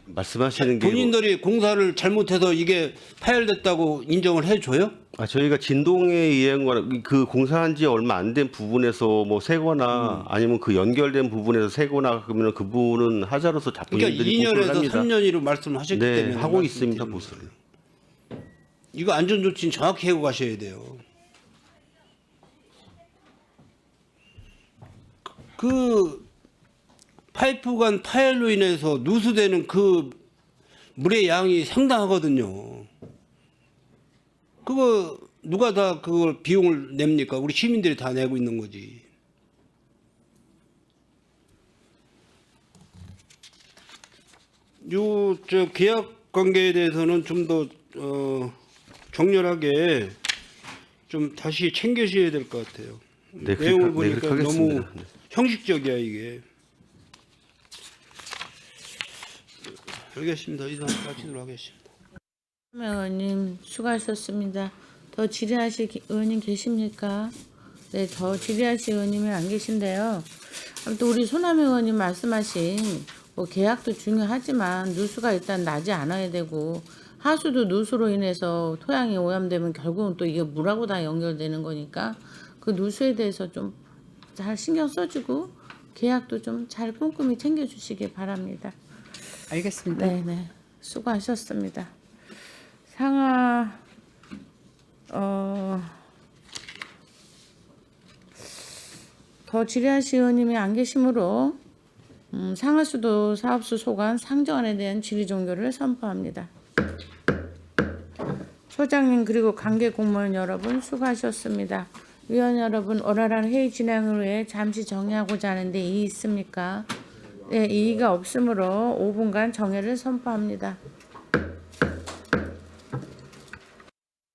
말씀하시는 게 본인들이 공사를 잘못해서 이게 파열됐다고 인정을 해줘요? 저희가 진동에 의한 거나 그 공사한 지 얼마 안 된 부분에서 뭐 새거나 아니면 그 연결된 부분에서 새거나 그러면 그 부분은 하자로서 그러니까 자본인들이 보수를 2년에서 합니다. 3년이로 말씀하셨기 네, 때문에 하고 말씀드리는 있습니다, 거예요. 보수를. 이거 안전조치는 정확히 해고 가셔야 돼요. 그 파이프관 파열로 인해서 누수되는 그 물의 양이 상당하거든요. 그거 누가 다 그걸 비용을 냅니까? 우리 시민들이 다 내고 있는 거지. 요 저 계약 관계에 대해서는 좀 더 격렬하게 좀 다시 챙겨셔야 될 것 같아요. 네, 내용을 그렇게 보니까 하겠습니다. 너무 형식적이야 이게. 알겠습니다. 이상 마치도록 하겠습니다. 의원님 수고하셨습니다. 더 질의하실 의원님 계십니까? 네, 더 질의하실 의원님이 안 계신데요. 아무튼 우리 소남 의원님 말씀하신 뭐 계약도 중요하지만 누수가 일단 나지 않아야 되고 하수도 누수로 인해서 토양이 오염되면 결국은 또 이게 물하고 다 연결되는 거니까 그 누수에 대해서 좀 잘 신경 써주고 계약도 좀 잘 꼼꼼히 챙겨주시기 바랍니다. 알겠습니다. 네네 수고하셨습니다. 상하 더 질의하실 의원님이 안 계시므로 상하수도 사업소 소관 상정안에 대한 질의 종료를 선포합니다. 소장님 그리고 관계 공무원 여러분 수고하셨습니다. 위원 여러분 원활한 회의 진행을 위해 잠시 정의하고자 하는데 이의 있습니까? 네, 이의가 없으므로 5분간 정회를 선포합니다.